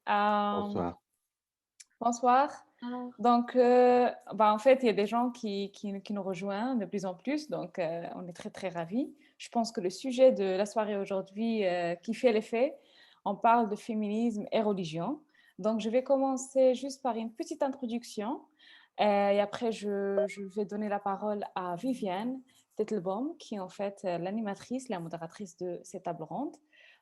Euh, Bonsoir. bonsoir. Donc, en fait, il y a des gens qui nous rejoignent de plus en plus, donc on est très, très ravis. Je pense que le sujet de la soirée aujourd'hui, qui fait l'effet, on parle de féminisme et religion. Donc, je vais commencer juste par une petite introduction et après, je vais donner la parole à Viviane Tettelbaum, qui est en fait l'animatrice, la modératrice de cette table ronde.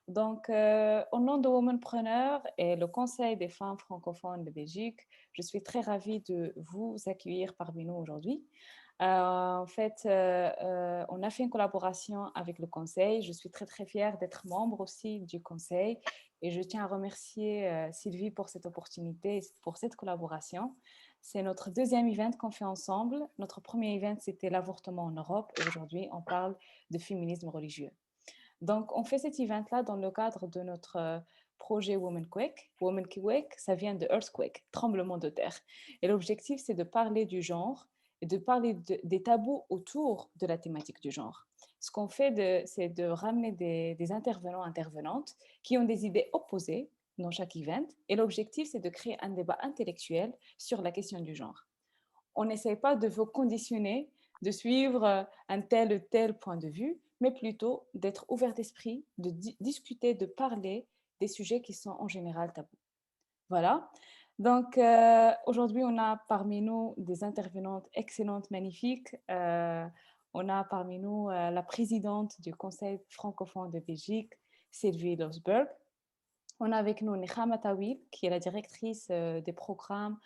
Donc, au nom de Womanpreneur et le Conseil des femmes francophones de Belgique, je suis très ravie de vous accueillir parmi nous aujourd'hui. En fait, on a fait une collaboration avec le Conseil. Je suis très, très fière d'être membre aussi du Conseil et je tiens à remercier Sylvie pour cette opportunité et pour cette collaboration. C'est notre deuxième event qu'on fait ensemble. Notre premier event, c'était l'avortement en Europe et aujourd'hui, on parle de féminisme religieux. Donc, on fait cet event-là dans le cadre de notre projet Women Quake. Women Quake, ça vient de Earthquake, tremblement de terre. Et l'objectif, c'est de parler du genre et de parler des tabous autour de la thématique du genre. Ce qu'on fait, c'est de ramener des intervenants, intervenantes qui ont des idées opposées dans chaque event. Et l'objectif, c'est de créer un débat intellectuel sur la question du genre. On n'essaie pas de vous conditionner, de suivre un tel ou tel point de vue, mais plutôt d'être ouvert d'esprit, de discuter, de parler des sujets qui sont en général tabous. Voilà. Donc, aujourd'hui, on a parmi nous des intervenantes excellentes, magnifiques. On a parmi nous la présidente du Conseil francophone de Belgique, Sylvie Losberg. On a avec nous Nechama Tawil, qui est la directrice des programmes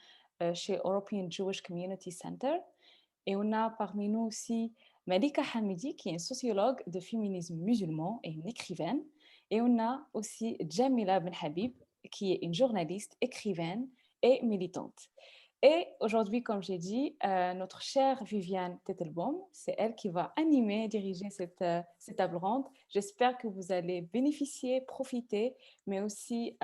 chez European Jewish Community Center. Et on a parmi nous aussi Malika Hamidi, qui est une sociologue de féminisme musulman et une écrivaine. Et on a aussi Jamila Ben Habib, qui est une journaliste, écrivaine et militante. Et aujourd'hui, comme j'ai dit, notre chère Viviane Tettelbaum, c'est elle qui va animer, diriger cette table ronde. J'espère que vous allez bénéficier, profiter, mais aussi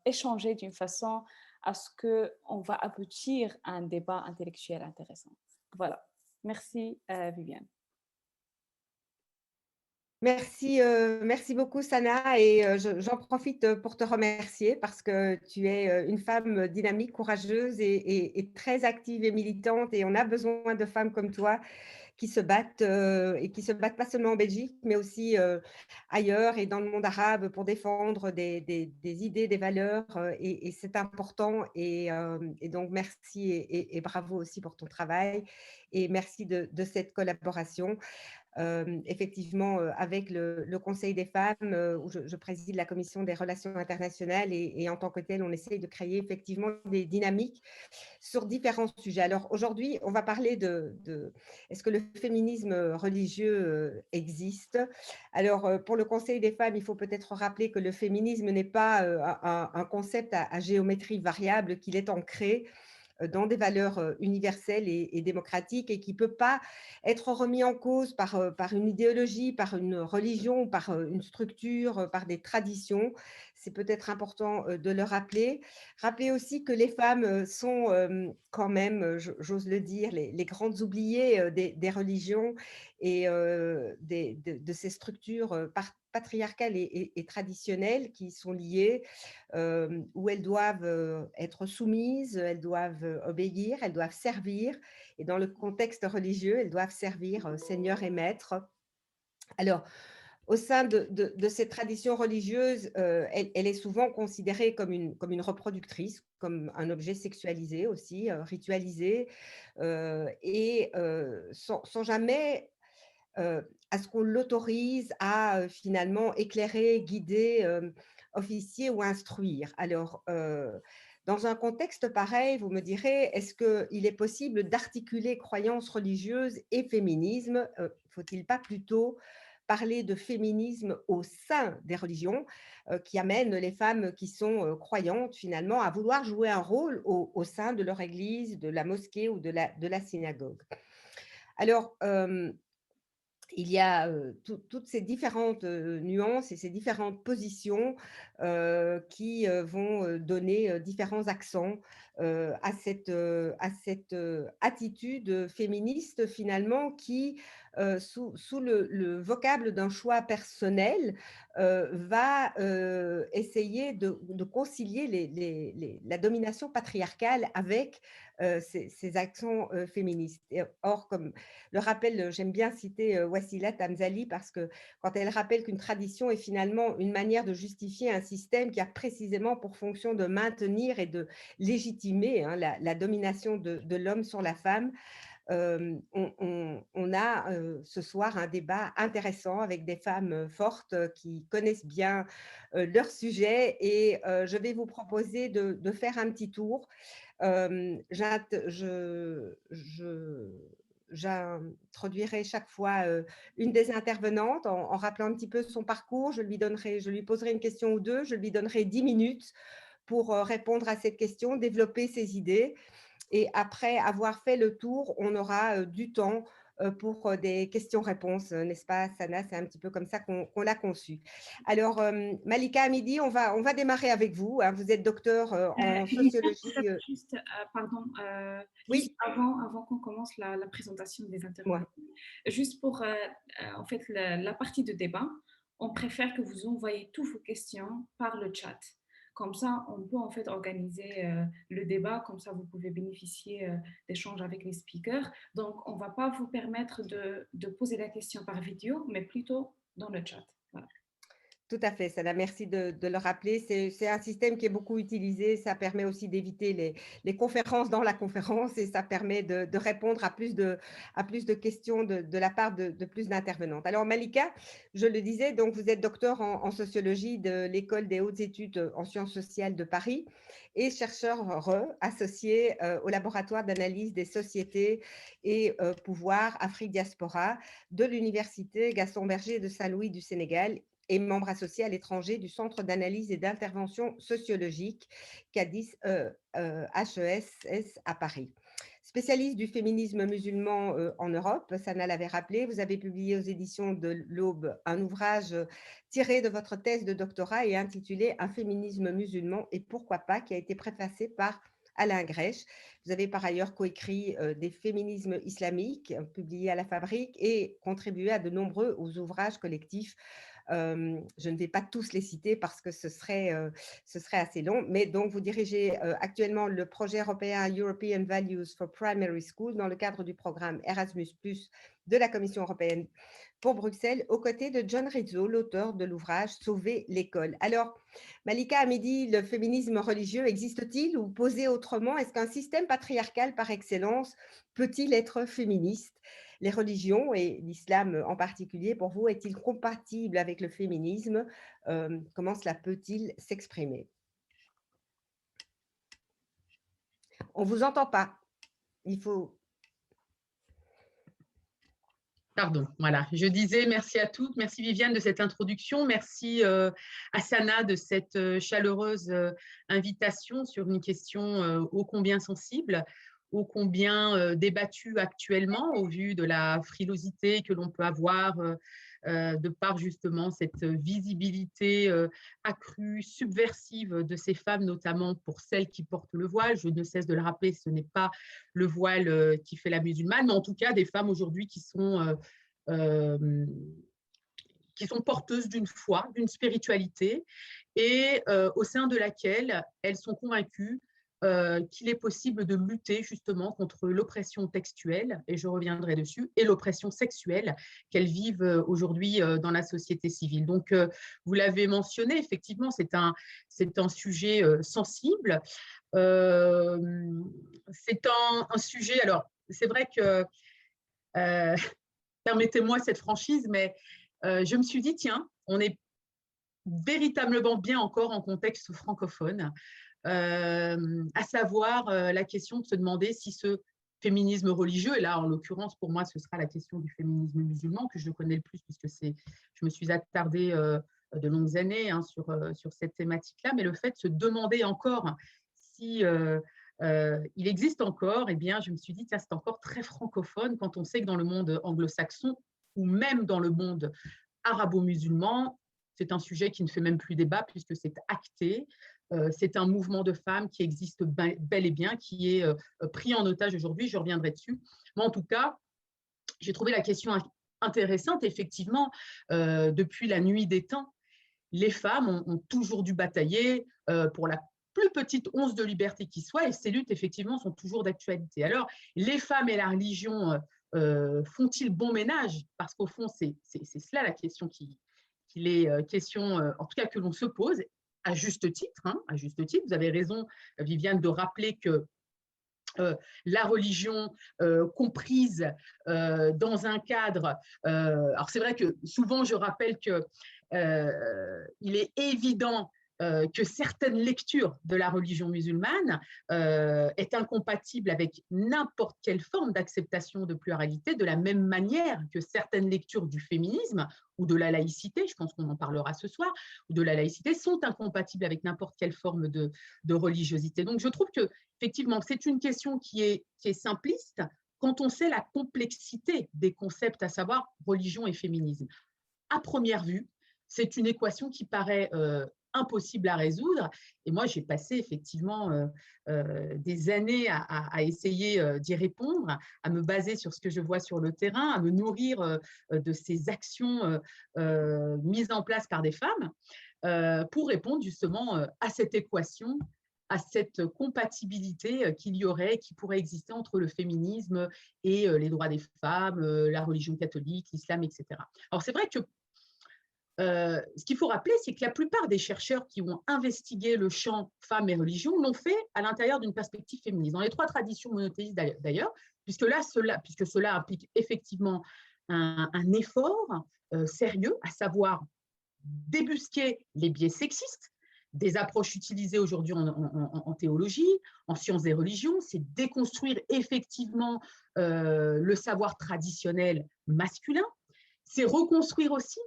échanger d'une façon à ce qu'on va aboutir à un débat intellectuel intéressant. Voilà. Merci, Viviane. Merci, merci beaucoup Sana et j'en profite pour te remercier parce que tu es une femme dynamique, courageuse et très active et militante et on a besoin de femmes comme toi qui se battent et qui se battent pas seulement en Belgique mais aussi ailleurs et dans le monde arabe pour défendre des idées, des valeurs et c'est important et donc merci et bravo aussi pour ton travail et merci de cette collaboration. Effectivement, avec le Conseil des femmes, où je préside la commission des relations internationales et en tant que telle, on essaye de créer effectivement des dynamiques sur différents sujets. Alors aujourd'hui, on va parler est-ce que le féminisme religieux existe? Alors pour le Conseil des femmes, il faut peut-être rappeler que le féminisme n'est pas un concept à géométrie variable, qu'il est ancré dans des valeurs universelles et démocratiques et qui ne peut pas être remis en cause par une idéologie, par une religion, par une structure, par des traditions. C'est peut-être important de le rappeler. Rappeler aussi que les femmes sont quand même, j'ose le dire, les grandes oubliées des religions et de ces structures patriarcales et traditionnelles qui sont liées où elles doivent être soumises, elles doivent obéir, elles doivent servir. Et dans le contexte religieux, elles doivent servir Seigneur et Maître. Alors, au sein de cette tradition religieuse, elle est souvent considérée comme une reproductrice, comme un objet sexualisé aussi, ritualisé, et sans jamais à ce qu'on l'autorise à finalement éclairer, guider, officier ou instruire. Alors, dans un contexte pareil, vous me direz, est-ce qu'il est possible d'articuler croyances religieuses et féminisme? Faut-il pas plutôt parler de féminisme au sein des religions qui amènent les femmes qui sont croyantes finalement à vouloir jouer un rôle au sein de leur église, de la mosquée ou de la synagogue? Alors, il y a toutes ces différentes nuances et ces différentes positions qui vont donner différents accents à cette attitude féministe finalement qui sous le vocable d'un choix personnel, va essayer de concilier la domination patriarcale avec ces accents féministes. Or, comme le rappelle, j'aime bien citer Wassila Tamzali, parce que quand elle rappelle qu'une tradition est finalement une manière de justifier un système qui a précisément pour fonction de maintenir et de légitimer la domination de l'homme sur la femme, on a ce soir un débat intéressant avec des femmes fortes qui connaissent bien leur sujet, et je vais vous proposer de faire un petit tour. J'introduirai chaque fois une des intervenantes en rappelant un petit peu son parcours. Je lui poserai une question ou deux, je lui donnerai 10 minutes pour répondre à cette question, développer ses idées. Et après avoir fait le tour, on aura du temps pour des questions-réponses, n'est-ce pas, Sana? C'est un petit peu comme ça qu'on l'a conçu. Alors, Malika Hamidi, on va démarrer avec vous. Hein. Vous êtes docteur en sociologie. Pardon, Oui. juste avant qu'on commence la présentation des intervenants, juste pour en fait la partie de débat, on préfère que vous envoyez toutes vos questions par le chat. Comme ça, on peut en fait organiser le débat, comme ça vous pouvez bénéficier d'échanges avec les speakers. Donc, on ne va pas vous permettre de poser la question par vidéo, mais plutôt dans le chat. Voilà. Tout à fait, Sana, merci de le rappeler. C'est un système qui est beaucoup utilisé. Ça permet aussi d'éviter les conférences dans la conférence, et ça permet de répondre à plus de questions de la part de plus d'intervenantes. Alors, Malika, je le disais, donc vous êtes docteur en sociologie de l'École des hautes études en sciences sociales de Paris et chercheur associé au laboratoire d'analyse des sociétés et pouvoirs Afrique Diaspora de l'Université Gaston Berger de Saint-Louis du Sénégal, et membre associé à l'étranger du Centre d'analyse et d'intervention sociologique CADIS HESS à Paris. Spécialiste du féminisme musulman en Europe, Sana l'avait rappelé, vous avez publié aux éditions de l'Aube un ouvrage tiré de votre thèse de doctorat et intitulé « Un féminisme musulman et pourquoi pas », qui a été préfacé par Alain Grèche. Vous avez par ailleurs coécrit des féminismes islamiques publiés à la Fabrique et contribué à de nombreux ouvrages collectifs. Je ne vais pas tous les citer parce que ce serait assez long, mais donc vous dirigez actuellement le projet européen European Values for Primary School dans le cadre du programme Erasmus+, de la Commission européenne pour Bruxelles, aux côtés de John Rizzo, l'auteur de l'ouvrage Sauver l'école. Alors, Malika Hamidi, le féminisme religieux existe-t-il, ou posé autrement, est-ce qu'un système patriarcal par excellence peut-il être féministe? Les religions, et l'islam en particulier, pour vous, est-il compatible avec le féminisme? Comment cela peut-il s'exprimer? On ne vous entend pas. Il faut... Pardon, voilà. Je disais merci à toutes, merci Viviane de cette introduction, merci à Sana de cette chaleureuse invitation sur une question ô combien sensible, ô combien débattue actuellement au vu de la frilosité que l'on peut avoir de par justement cette visibilité accrue, subversive de ces femmes, notamment pour celles qui portent le voile. Je ne cesse de le rappeler, ce n'est pas le voile qui fait la musulmane, mais en tout cas des femmes aujourd'hui qui sont porteuses d'une foi, d'une spiritualité, et au sein de laquelle elles sont convaincues qu'il est possible de lutter justement contre l'oppression textuelle, et je reviendrai dessus, et l'oppression sexuelle qu'elles vivent aujourd'hui dans la société civile. Donc, vous l'avez mentionné, effectivement, c'est un sujet sensible. C'est un sujet, alors, c'est vrai que, permettez-moi cette franchise, mais je me suis dit, tiens, on est véritablement bien encore en contexte francophone, à savoir la question de se demander si ce féminisme religieux, et là en l'occurrence pour moi ce sera la question du féminisme musulman que je connais le plus, puisque je me suis attardée de longues années sur cette thématique-là, mais le fait de se demander encore si il existe encore, eh bien je me suis dit ça c'est encore très francophone quand on sait que dans le monde anglo-saxon ou même dans le monde arabo-musulman, c'est un sujet qui ne fait même plus débat puisque c'est acté. C'est un mouvement de femmes qui existe bel et bien, qui est pris en otage aujourd'hui. Je reviendrai dessus. Mais en tout cas, j'ai trouvé la question intéressante. Effectivement, depuis la nuit des temps, les femmes ont toujours dû batailler pour la plus petite once de liberté qui soit, et ces luttes, effectivement, sont toujours d'actualité. Alors, les femmes et la religion font-ils bon ménage? Parce qu'au fond, c'est cela la question qu'il est question, en tout cas, que l'on se pose, à juste titre. Hein, à juste titre. Vous avez raison, Viviane, de rappeler que la religion comprise dans un cadre. Alors, c'est vrai que souvent, je rappelle que il est évident que certaines lectures de la religion musulmane est incompatible avec n'importe quelle forme d'acceptation de pluralité, de la même manière que certaines lectures du féminisme ou de la laïcité, je pense qu'on en parlera ce soir, ou de la laïcité, sont incompatibles avec n'importe quelle forme de religiosité. Donc, je trouve que effectivement, c'est une question qui est simpliste quand on sait la complexité des concepts, à savoir religion et féminisme. À première vue, c'est une équation qui paraît impossible à résoudre. Et moi, j'ai passé effectivement des années à essayer d'y répondre, à me baser sur ce que je vois sur le terrain, à me nourrir de ces actions mises en place par des femmes pour répondre justement à cette équation, à cette compatibilité qu'il y aurait, qui pourrait exister entre le féminisme et les droits des femmes, la religion catholique, l'islam, etc. Alors, c'est vrai que ce qu'il faut rappeler, c'est que la plupart des chercheurs qui ont investigué le champ femmes et religion l'ont fait à l'intérieur d'une perspective féministe, dans les trois traditions monothéistes d'ailleurs, puisque cela implique effectivement un effort sérieux, à savoir débusquer les biais sexistes des approches utilisées aujourd'hui en théologie, en sciences des religions, c'est déconstruire effectivement le savoir traditionnel masculin, c'est reconstruire aussi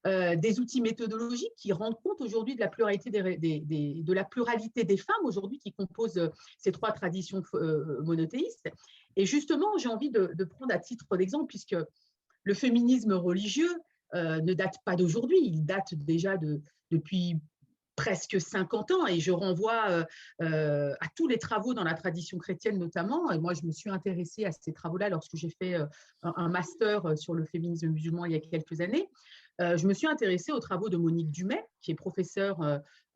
des outils méthodologiques qui rendent compte aujourd'hui de la pluralité de la pluralité des femmes aujourd'hui qui composent ces trois traditions monothéistes. Et justement, j'ai envie de prendre à titre d'exemple, puisque le féminisme religieux ne date pas d'aujourd'hui, il date déjà depuis presque 50 ans, et je renvoie à tous les travaux dans la tradition chrétienne notamment. Et moi, je me suis intéressée à ces travaux-là lorsque j'ai fait un master sur le féminisme musulman il y a quelques années. Je me suis intéressée aux travaux de Monique Dumais, qui est professeure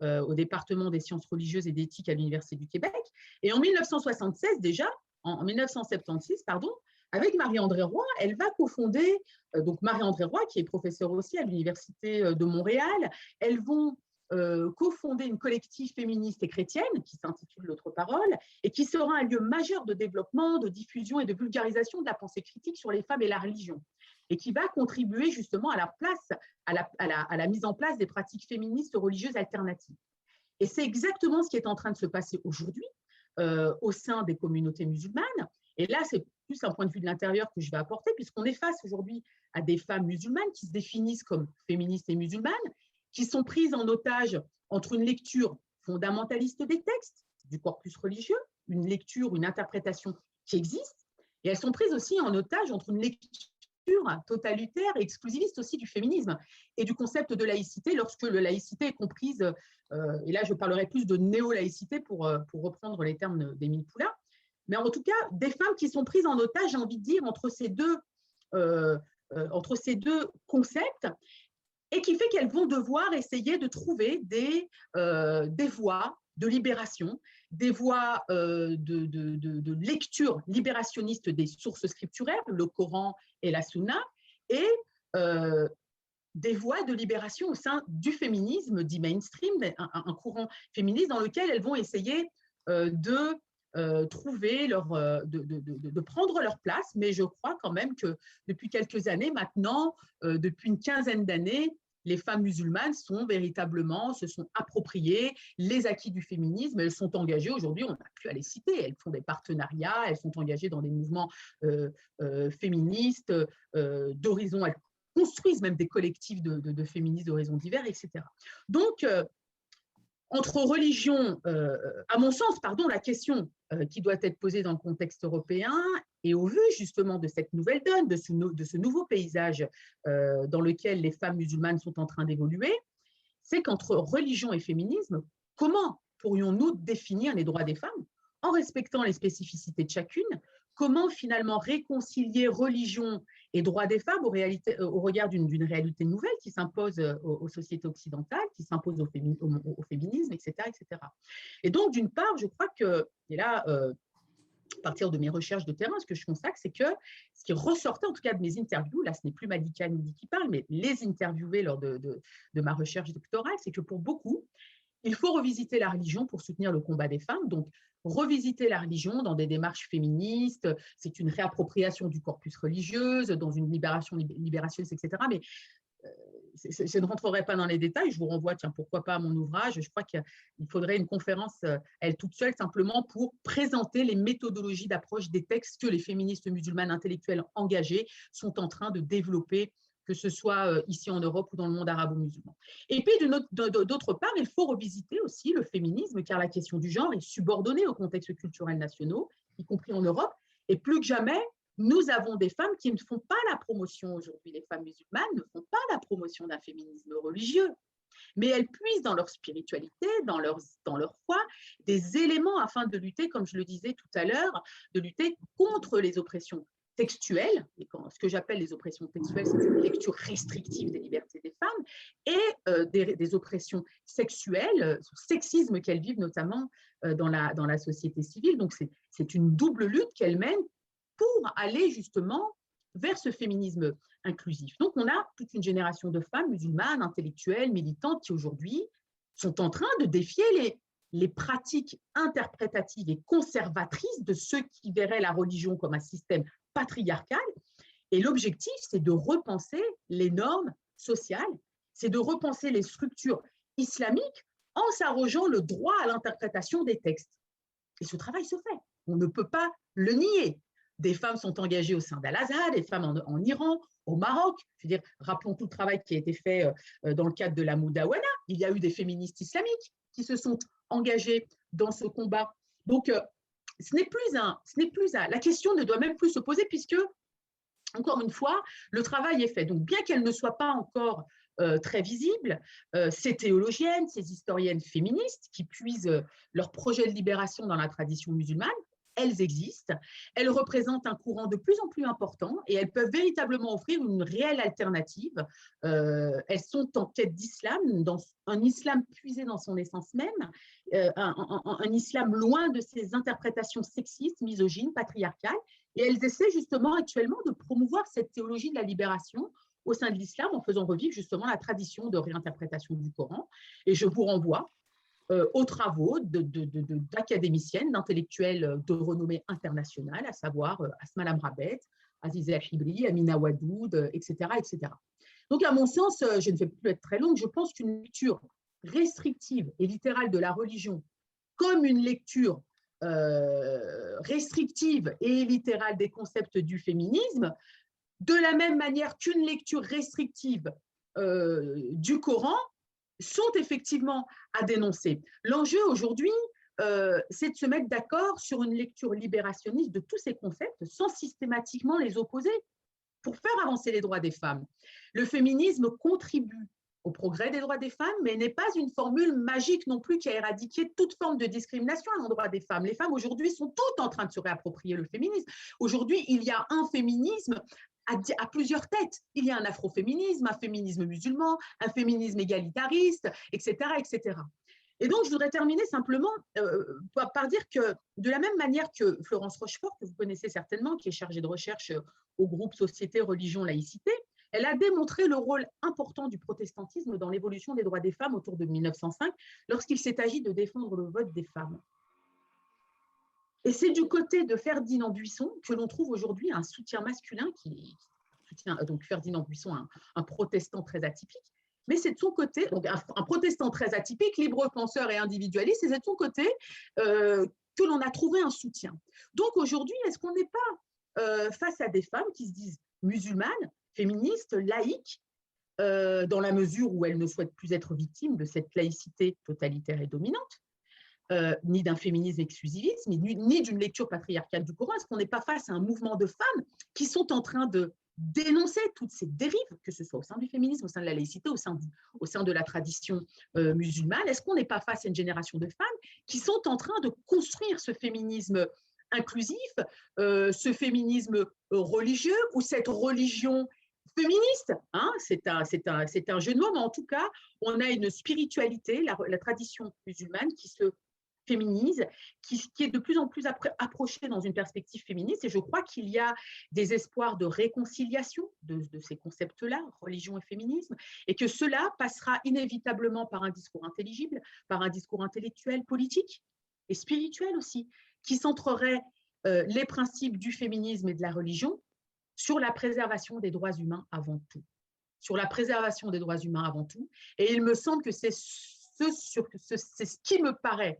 au département des sciences religieuses et d'éthique à l'Université du Québec. Et en 1976 déjà, en 1976, pardon, avec Marie-Andrée Roy, elle va cofonder, donc Marie-Andrée Roy, qui est professeure aussi à l'Université de Montréal, elles vont cofonder une collective féministe et chrétienne qui s'intitule L'autre parole et qui sera un lieu majeur de développement, de diffusion et de vulgarisation de la pensée critique sur les femmes et la religion, et qui va contribuer justement à la mise en place des pratiques féministes religieuses alternatives. Et c'est exactement ce qui est en train de se passer aujourd'hui au sein des communautés musulmanes. Et là, c'est plus un point de vue de l'intérieur que je vais apporter, puisqu'on est face aujourd'hui à des femmes musulmanes qui se définissent comme féministes et musulmanes, qui sont prises en otage entre une lecture fondamentaliste des textes, du corpus religieux, une lecture, une interprétation qui existe, et elles sont prises aussi en otage entre une lecture totalitaire et exclusiviste aussi du féminisme et du concept de laïcité, lorsque la laïcité est comprise, et là je parlerai plus de néo-laïcité pour reprendre les termes d'Émile Poulain, mais en tout cas des femmes qui sont prises en otage, j'ai envie de dire, entre ces deux concepts, et qui fait qu'elles vont devoir essayer de trouver des voies de libération, des voies de lecture libérationniste des sources scripturaires, le Coran et la Sunna, et des voies de libération au sein du féminisme dit mainstream, un courant féministe dans lequel elles vont essayer de trouver de prendre leur place. Mais je crois quand même que depuis quelques années maintenant, depuis une quinzaine d'années, les femmes musulmanes se sont appropriées les acquis du féminisme, elles sont engagées, aujourd'hui on n'a plus à les citer, elles font des partenariats, elles sont engagées dans des mouvements féministes d'horizons, elles construisent même des collectifs de féministes d'horizons divers, etc. Donc, entre religions, à mon sens, la question qui doit être posée dans le contexte européen et au vu justement de cette nouvelle donne, de ce nouveau paysage dans lequel les femmes musulmanes sont en train d'évoluer, c'est qu'entre religion et féminisme, comment pourrions-nous définir les droits des femmes en respectant les spécificités de chacune, comment finalement réconcilier religion et droits des femmes au regard d'une réalité nouvelle qui s'impose aux sociétés occidentales, qui s'impose au féminisme, etc., etc. Et donc, d'une part, je crois que, et là, à partir de mes recherches de terrain, ce que je constate, c'est que ce qui ressortait, en tout cas de mes interviews, là, ce n'est plus Malika Hamidi qui parle, mais les interviewés lors de ma recherche doctorale, c'est que pour beaucoup, il faut revisiter la religion pour soutenir le combat des femmes. Donc, revisiter la religion dans des démarches féministes, c'est une réappropriation du corpus religieux, dans une libérationniste, etc. Mais je ne rentrerai pas dans les détails, je vous renvoie, tiens, pourquoi pas à mon ouvrage. Je crois qu'il faudrait une conférence, elle toute seule, simplement pour présenter les méthodologies d'approche des textes que les féministes musulmanes intellectuelles engagées sont en train de développer, que ce soit ici en Europe ou dans le monde arabo-musulman. Et puis, d'autre part, il faut revisiter aussi le féminisme, car la question du genre est subordonnée aux contextes culturels nationaux, y compris en Europe, et plus que jamais, nous avons des femmes qui ne font pas la promotion aujourd'hui, les femmes musulmanes ne font pas la promotion d'un féminisme religieux, mais elles puisent dans leur spiritualité, dans leur foi, des éléments afin de lutter, comme je le disais tout à l'heure, de lutter contre les oppressions textuelles, et ce que j'appelle les oppressions textuelles, c'est une lecture restrictive des libertés des femmes, et des oppressions sexuelles, ce sexisme qu'elles vivent notamment dans la société civile. Donc c'est une double lutte qu'elles mènent pour aller justement vers ce féminisme inclusif. Donc, on a toute une génération de femmes musulmanes, intellectuelles, militantes, qui aujourd'hui sont en train de défier les pratiques interprétatives et conservatrices de ceux qui verraient la religion comme un système patriarcal. Et l'objectif, c'est de repenser les normes sociales, c'est de repenser les structures islamiques en s'arrogeant le droit à l'interprétation des textes. Et ce travail se fait. On ne peut pas le nier. Des femmes sont engagées au sein d'Al-Azhar, des femmes en Iran, au Maroc. Je veux dire, rappelons tout le travail qui a été fait dans le cadre de la Moudawana. Il y a eu des féministes islamiques qui se sont engagées dans ce combat. Donc, la question ne doit même plus se poser puisque, encore une fois, le travail est fait. Donc, bien qu'elle ne soit pas encore très visible, ces théologiennes, ces historiennes féministes qui puisent leur projet de libération dans la tradition musulmane, elles existent, elles représentent un courant de plus en plus important et elles peuvent véritablement offrir une réelle alternative. Elles sont en quête d'islam, dans un islam puisé dans son essence même, un islam loin de ces interprétations sexistes, misogynes, patriarcales, et elles essaient justement actuellement de promouvoir cette théologie de la libération au sein de l'islam en faisant revivre justement la tradition de réinterprétation du Coran. Et je vous renvoie aux travaux d'académiciennes, d'intellectuelles de renommée internationale, à savoir Asma Lamrabet, Aziza Hibri, Amina Wadoud, etc., etc. Donc, à mon sens, je ne vais plus être très longue, je pense qu'une lecture restrictive et littérale de la religion, comme une lecture restrictive et littérale des concepts du féminisme, de la même manière qu'une lecture restrictive du Coran, sont effectivement à dénoncer. L'enjeu aujourd'hui, c'est de se mettre d'accord sur une lecture libérationniste de tous ces concepts sans systématiquement les opposer pour faire avancer les droits des femmes. Le féminisme contribue au progrès des droits des femmes, mais n'est pas une formule magique non plus qui a éradiqué toute forme de discrimination à l'endroit des femmes. Les femmes aujourd'hui sont toutes en train de se réapproprier le féminisme. Aujourd'hui, il y a un féminisme à plusieurs têtes. Il y a un afroféminisme, un féminisme musulman, un féminisme égalitariste, etc., etc. Et donc, je voudrais terminer simplement par dire que, de la même manière que Florence Rochefort, que vous connaissez certainement, qui est chargée de recherche au groupe Société, Religion, Laïcité, elle a démontré le rôle important du protestantisme dans l'évolution des droits des femmes autour de 1905, lorsqu'il s'est agi de défendre le vote des femmes. Et c'est du côté de Ferdinand Buisson que l'on trouve aujourd'hui un soutien masculin qui soutient donc Ferdinand Buisson, un protestant très atypique, mais c'est de son côté, donc un protestant très atypique, libre penseur et individualiste, et c'est de son côté que l'on a trouvé un soutien. Donc aujourd'hui, est-ce qu'on n'est pas face à des femmes qui se disent musulmanes, féministes, laïques, dans la mesure où elles ne souhaitent plus être victimes de cette laïcité totalitaire et dominante, ni d'un féminisme exclusiviste, ni d'une lecture patriarcale du Coran? Est-ce qu'on n'est pas face à un mouvement de femmes qui sont en train de dénoncer toutes ces dérives, que ce soit au sein du féminisme, au sein de la laïcité, au sein de la tradition musulmane? Est-ce qu'on n'est pas face à une génération de femmes qui sont en train de construire ce féminisme inclusif, ce féminisme religieux ou cette religion féministe, hein, c'est un jeu de mots, mais en tout cas, on a une spiritualité, la tradition musulmane qui se féminise, qui est de plus en plus approchée dans une perspective féministe, et je crois qu'il y a des espoirs de réconciliation de ces concepts-là, religion et féminisme, et que cela passera inévitablement par un discours intelligible, par un discours intellectuel, politique et spirituel aussi, qui centrerait les principes du féminisme et de la religion sur la préservation des droits humains avant tout. Sur la préservation des droits humains avant tout. Et il me semble que c'est ce qui me paraît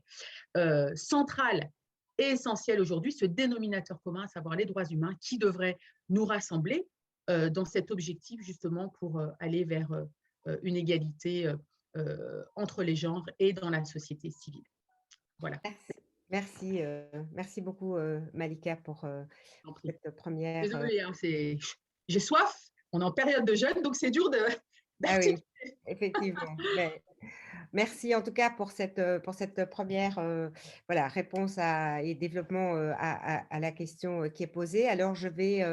central et essentiel aujourd'hui, ce dénominateur commun, à savoir les droits humains, qui devrait nous rassembler dans cet objectif justement pour aller vers une égalité entre les genres et dans la société civile. Voilà. Merci, merci beaucoup Malika pour cette première… Désolée, hein, j'ai soif, on est en période de jeûne, donc c'est dur de… Ah oui, effectivement. Mais merci en tout cas pour cette première voilà, réponse et développement à la question qui est posée. Alors, je vais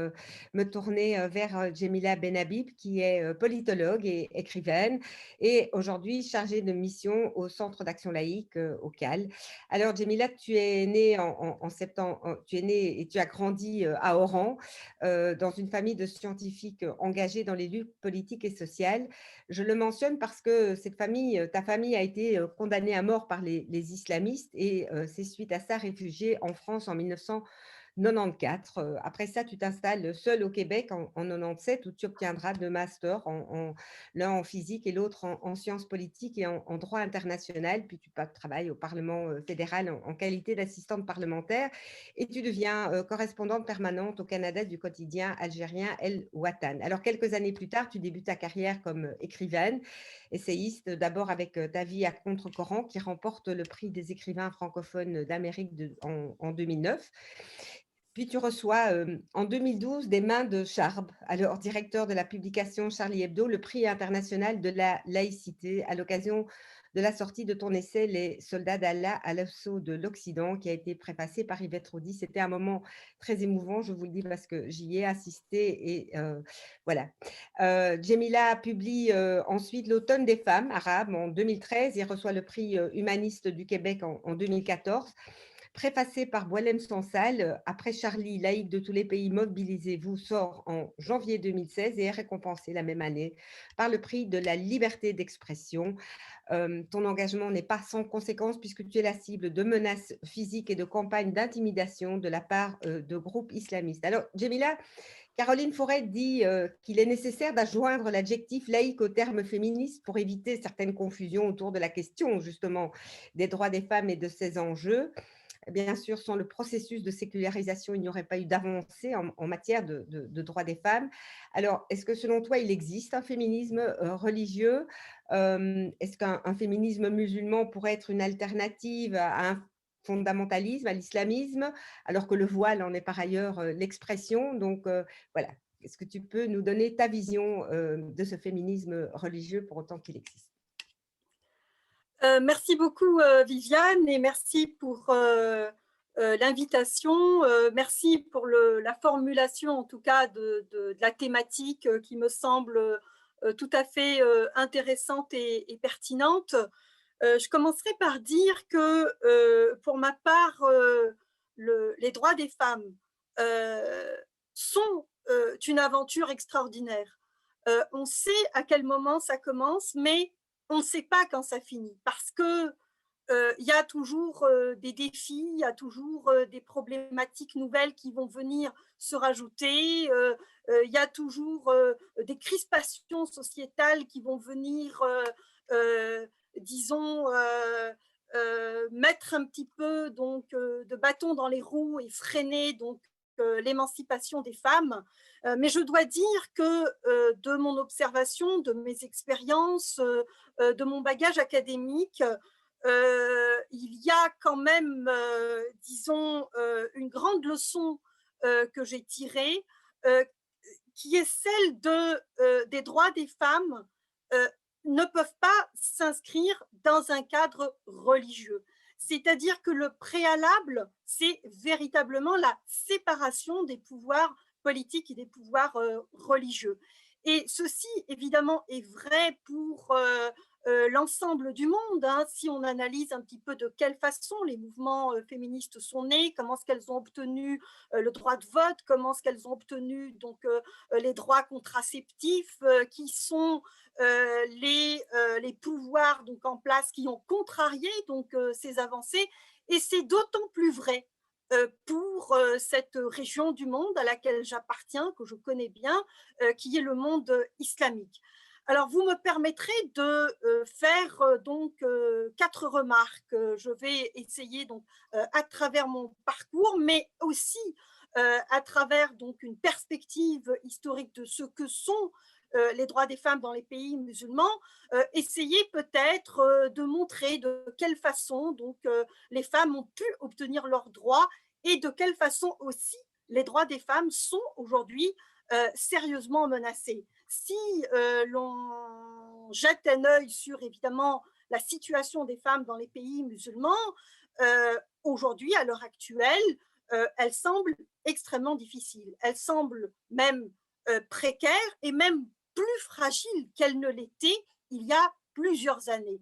me tourner vers Djemila Benhabib, qui est politologue et écrivaine, et aujourd'hui chargée de mission au Centre d'action laïque au CAL. Alors, Djemila, tu es née en septembre, tu es née et tu as grandi à Oran, dans une famille de scientifiques engagés dans les luttes politiques et sociales. Je le mentionne parce que ta famille a été condamnée à mort par les islamistes et c'est suite à ça réfugiée en France en 1994. Après ça, tu t'installes seul au Québec en 97 où tu obtiendras 2 masters, l'un en physique et l'autre en sciences politiques et en droit international. Puis tu travailles au Parlement fédéral en qualité d'assistante parlementaire et tu deviens correspondante permanente au Canada du quotidien algérien El Watan. Alors, quelques années plus tard, tu débutes ta carrière comme écrivaine, essayiste, d'abord avec Ta vie à contre-courant, qui remporte le prix des écrivains francophones d'Amérique en 2009. Puis tu reçois en 2012 des mains de Charb, alors directeur de la publication Charlie Hebdo, le prix international de la laïcité à l'occasion de la sortie de ton essai Les soldats d'Allah à l'assaut de l'Occident, qui a été préfacé par Yvette Roudy. C'était un moment très émouvant, je vous le dis parce que j'y ai assisté et voilà. Djemila publie ensuite L'automne des femmes arabes en 2013 et reçoit le prix humaniste du Québec en 2014. Préfacé par Boualem Sansal, Après Charlie, laïque de tous les pays, mobilisez-vous, sort en janvier 2016 et est récompensé la même année par le prix de la liberté d'expression. Ton engagement n'est pas sans conséquence puisque tu es la cible de menaces physiques et de campagnes d'intimidation de la part de groupes islamistes. Alors, Djemila, Caroline Forêt dit qu'il est nécessaire d'adjoindre l'adjectif laïque au terme féministe pour éviter certaines confusions autour de la question justement des droits des femmes et de ses enjeux. Bien sûr, sans le processus de sécularisation, il n'y aurait pas eu d'avancée en matière de droits des femmes. Alors, est-ce que selon toi, il existe un féminisme religieux? Est-ce qu'un féminisme musulman pourrait être une alternative à un fondamentalisme, à l'islamisme, alors que le voile en est par ailleurs l'expression? Donc, voilà. Est-ce que tu peux nous donner ta vision de ce féminisme religieux pour autant qu'il existe? Merci beaucoup Viviane et merci pour l'invitation. Merci pour la formulation en tout cas de la thématique qui me semble tout à fait intéressante et pertinente. Je commencerai par dire que pour ma part, les droits des femmes sont une aventure extraordinaire. On sait à quel moment ça commence, mais on ne sait pas quand ça finit parce que il y a toujours des défis, il y a toujours des problématiques nouvelles qui vont venir se rajouter, il y a toujours des crispations sociétales qui vont venir, disons, mettre un petit peu donc, de bâton dans les roues et freiner donc, l'émancipation des femmes. Mais je dois dire que de mon observation, de mes expériences, de mon bagage académique, il y a quand même, disons, une grande leçon que j'ai tirée, qui est celle des droits des femmes ne peuvent pas s'inscrire dans un cadre religieux. c'est-à-dire que le préalable, c'est véritablement la séparation des pouvoirs politiques et des pouvoirs religieux. Et ceci, évidemment, est vrai pour l'ensemble du monde. Hein. Si on analyse un petit peu de quelle façon les mouvements féministes sont nés, comment est-ce qu'elles ont obtenu le droit de vote, comment est-ce qu'elles ont obtenu donc, les droits contraceptifs, qui sont les pouvoirs donc, en place qui ont contrarié donc, ces avancées. Et c'est d'autant plus vrai pour cette région du monde à laquelle j'appartiens, que je connais bien, qui est le monde islamique. Alors, vous me permettrez de faire donc 4 remarques. Je vais essayer donc à travers mon parcours, mais aussi à travers donc une perspective historique de ce que sont les droits des femmes dans les pays musulmans, essayer peut-être de montrer de quelle façon donc les femmes ont pu obtenir leurs droits et de quelle façon aussi les droits des femmes sont aujourd'hui sérieusement menacés. Si l'on jette un œil sur évidemment la situation des femmes dans les pays musulmans, aujourd'hui, à l'heure actuelle, elle semble extrêmement difficile. Elle semble même précaire et même plus fragile qu'elle ne l'était il y a plusieurs années,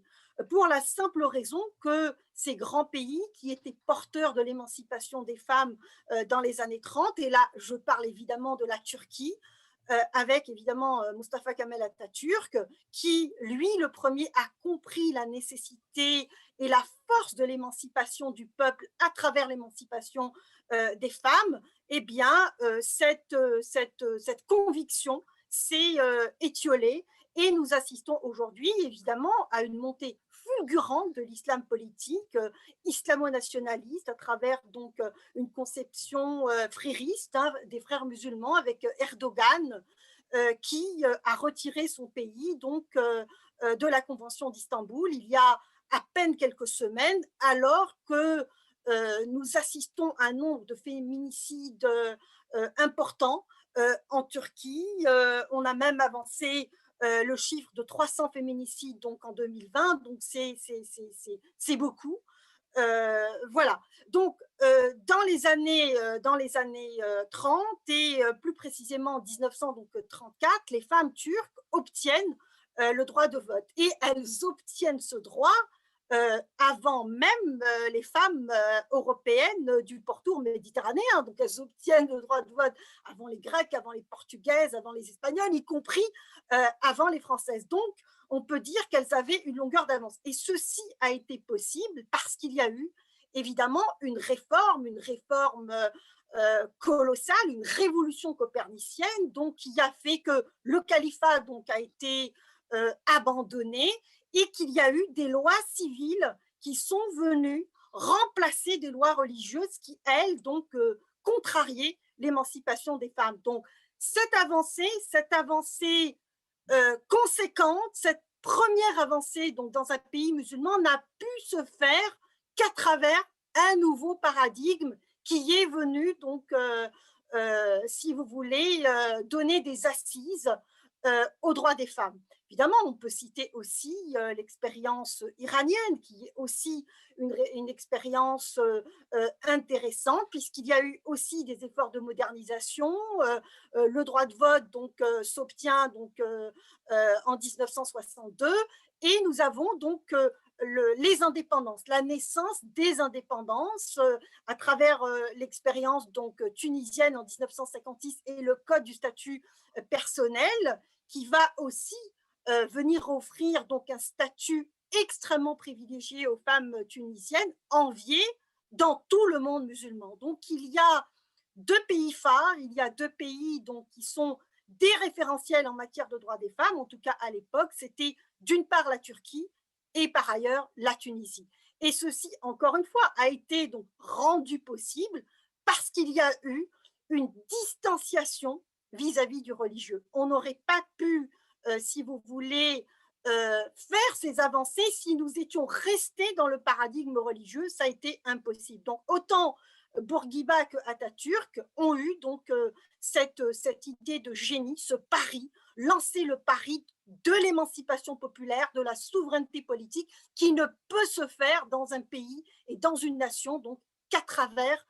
pour la simple raison que ces grands pays qui étaient porteurs de l'émancipation des femmes dans les années 30, et là je parle évidemment de la Turquie, avec évidemment Mustafa Kemal Atatürk, qui lui le premier a compris la nécessité et la force de l'émancipation du peuple à travers l'émancipation des femmes, eh bien cette conviction s'est étiolée et nous assistons aujourd'hui évidemment à une montée fulgurante de l'islam politique, islamo-nationaliste, à travers donc une conception frériste hein, des frères musulmans avec Erdogan, qui a retiré son pays donc de la Convention d'Istanbul il y a à peine quelques semaines, alors que nous assistons à un nombre de féminicides importants en Turquie. On a même avancé le chiffre de 300 féminicides donc en 2020, donc c'est beaucoup. Voilà. Donc, dans les années 30 et plus précisément en 1934, les femmes turques obtiennent le droit de vote. Et elles obtiennent ce droit avant même les femmes européennes du pourtour méditerranéen. Donc, elles obtiennent le droit de vote avant les Grecs, avant les Portugaises, avant les Espagnols, y compris avant les Françaises. Donc, on peut dire qu'elles avaient une longueur d'avance. Et ceci a été possible parce qu'il y a eu évidemment une réforme colossale, une révolution copernicienne, donc qui a fait que le califat donc, a été abandonné et qu'il y a eu des lois civiles qui sont venues remplacer des lois religieuses qui, elles, donc, contrariaient l'émancipation des femmes. Donc, cette avancée conséquente, cette première avancée donc, dans un pays musulman n'a pu se faire qu'à travers un nouveau paradigme qui est venu, donc, si vous voulez, donner des assises aux droits des femmes. Évidemment, on peut citer aussi l'expérience iranienne, qui est aussi une expérience intéressante, puisqu'il y a eu aussi des efforts de modernisation. Le droit de vote donc s'obtient donc en 1962, et nous avons donc les indépendances, la naissance des indépendances à travers l'expérience donc tunisienne en 1956 et le code du statut personnel, qui va aussi venir offrir donc un statut extrêmement privilégié aux femmes tunisiennes, enviées dans tout le monde musulman. Donc il y a 2 pays phares, il y a 2 pays donc, qui sont des référentiels en matière de droits des femmes, en tout cas à l'époque, c'était d'une part la Turquie et par ailleurs la Tunisie. Et ceci, encore une fois, a été donc rendu possible parce qu'il y a eu une distanciation vis-à-vis du religieux. On n'aurait pas pu, si vous voulez, faire ces avancées si nous étions restés dans le paradigme religieux, ça a été impossible. Donc autant Bourguiba que Atatürk ont eu donc cette idée de génie, ce pari, lancer le pari de l'émancipation populaire, de la souveraineté politique qui ne peut se faire dans un pays et dans une nation donc qu'à travers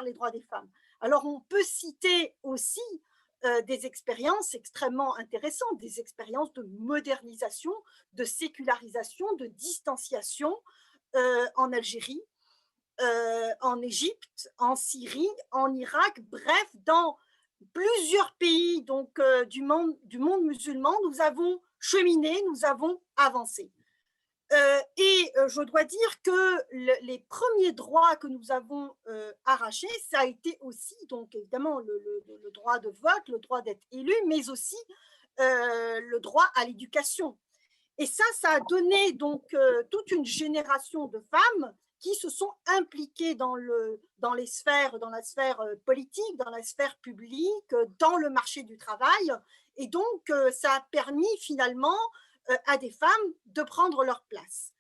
les droits des femmes. Alors on peut citer aussi des expériences extrêmement intéressantes, des expériences de modernisation, de sécularisation, de distanciation en Algérie, en Égypte, en Syrie, en Irak, bref, dans plusieurs pays donc, du monde musulman, nous avons cheminé, nous avons avancé. Je dois dire que les premiers droits que nous avons arrachés, ça a été aussi, donc évidemment, le droit de vote, le droit d'être élu, mais aussi le droit à l'éducation. Et ça a donné donc toute une génération de femmes qui se sont impliquées dans la sphère politique, dans la sphère publique, dans le marché du travail. Et donc, ça a permis finalement à des femmes de prendre leur place.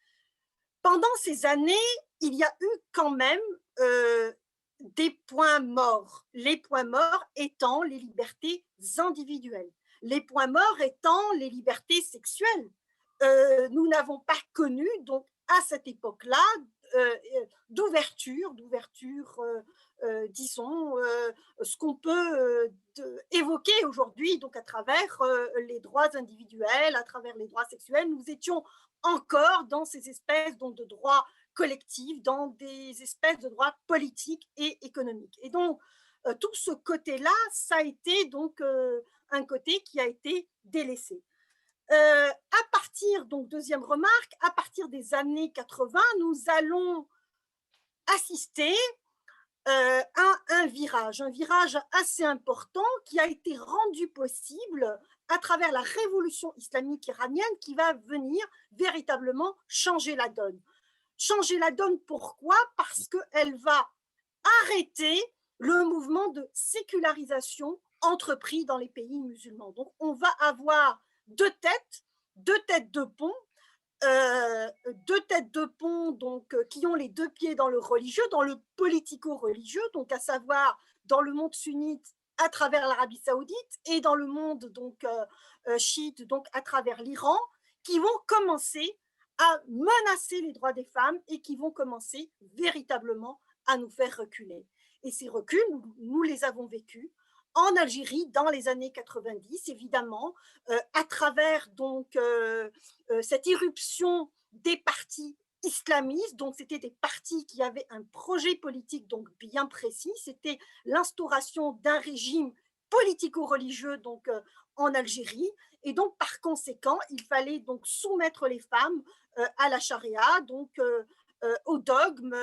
Pendant ces années, il y a eu quand même des points morts. Les points morts étant les libertés individuelles. Les points morts étant les libertés sexuelles. Nous n'avons pas connu, donc, à cette époque-là, d'ouverture, disons, ce qu'on peut évoquer aujourd'hui, donc à travers les droits individuels, à travers les droits sexuels. Nous étions encore dans ces espèces donc, de droits collectifs, dans des espèces de droits politiques et économiques. Et donc, tout ce côté-là, ça a été donc un côté qui a été délaissé. À partir, donc deuxième remarque, à partir des années 80, nous allons assister à un virage assez important qui a été rendu possible à travers la révolution islamique iranienne qui va venir véritablement changer la donne. Changer la donne, pourquoi? Parce qu'elle va arrêter le mouvement de sécularisation entrepris dans les pays musulmans. Donc, on va avoir deux têtes de pont, donc, qui ont les deux pieds dans le religieux, dans le politico-religieux, donc à savoir dans le monde sunnite à travers l'Arabie saoudite et dans le monde donc, chiite, donc à travers l'Iran, qui vont commencer à menacer les droits des femmes et qui vont commencer véritablement à nous faire reculer. Et ces reculs, nous les avons vécus en Algérie dans les années 90, évidemment, à travers donc cette irruption des partis islamistes. Donc, c'était des partis qui avaient un projet politique donc bien précis. C'était l'instauration d'un régime politico-religieux donc en Algérie. Et donc, par conséquent, il fallait donc soumettre les femmes à la charia, donc au dogme,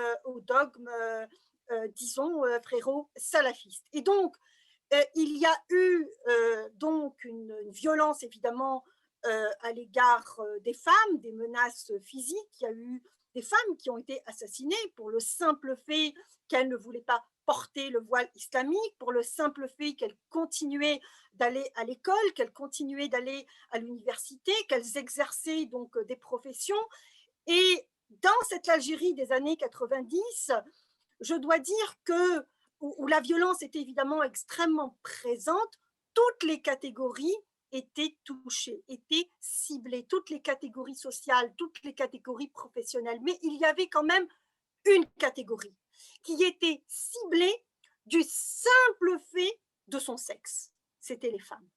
disons, frérot, salafiste. Et donc, il y a eu donc une violence évidemment à l'égard des femmes, des menaces physiques. Il y a eu des femmes qui ont été assassinées pour le simple fait qu'elles ne voulaient pas porter le voile islamique, pour le simple fait qu'elles continuaient d'aller à l'école, qu'elles continuaient d'aller à l'université, qu'elles exerçaient donc des professions. Et dans cette Algérie des années 90, je dois dire que où la violence était évidemment extrêmement présente, toutes les catégories étaient touchées, étaient ciblées, toutes les catégories sociales, toutes les catégories professionnelles. Mais il y avait quand même une catégorie qui était ciblée du simple fait de son sexe. C'était les femmes.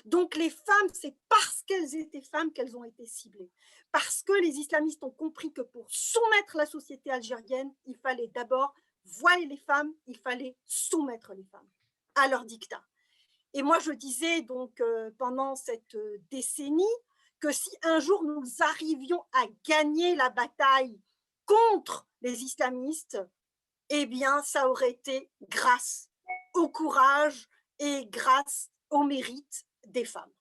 Donc les femmes, c'est parce qu'elles étaient femmes qu'elles ont été ciblées. Parce que les islamistes ont compris que pour soumettre la société algérienne, il fallait d'abord voiler les femmes, il fallait soumettre les femmes à leur dictat. Et moi, je disais donc pendant cette décennie que si un jour nous arrivions à gagner la bataille contre les islamistes, eh bien, ça aurait été grâce au courage et grâce au mérite des femmes.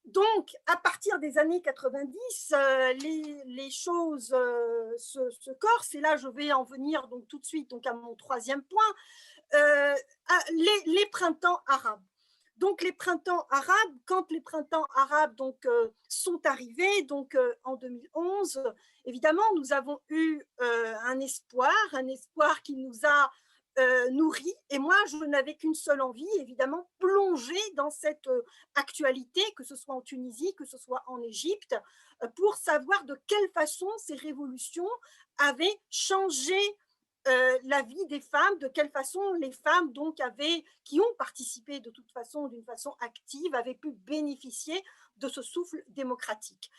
Donc, à partir des années 90, les choses se corsent. Et là, je vais en venir donc, tout de suite donc, à mon troisième point, les printemps arabes. Donc les printemps arabes, quand les printemps arabes sont arrivés en 2011, évidemment nous avons eu un espoir qui nous a nourris, et moi je n'avais qu'une seule envie, évidemment plonger dans cette actualité, que ce soit en Tunisie, que ce soit en Égypte, pour savoir de quelle façon ces révolutions avaient changé la vie des femmes, de quelle façon les femmes qui ont participé de toute façon, d'une façon active, avaient pu bénéficier de ce souffle démocratique.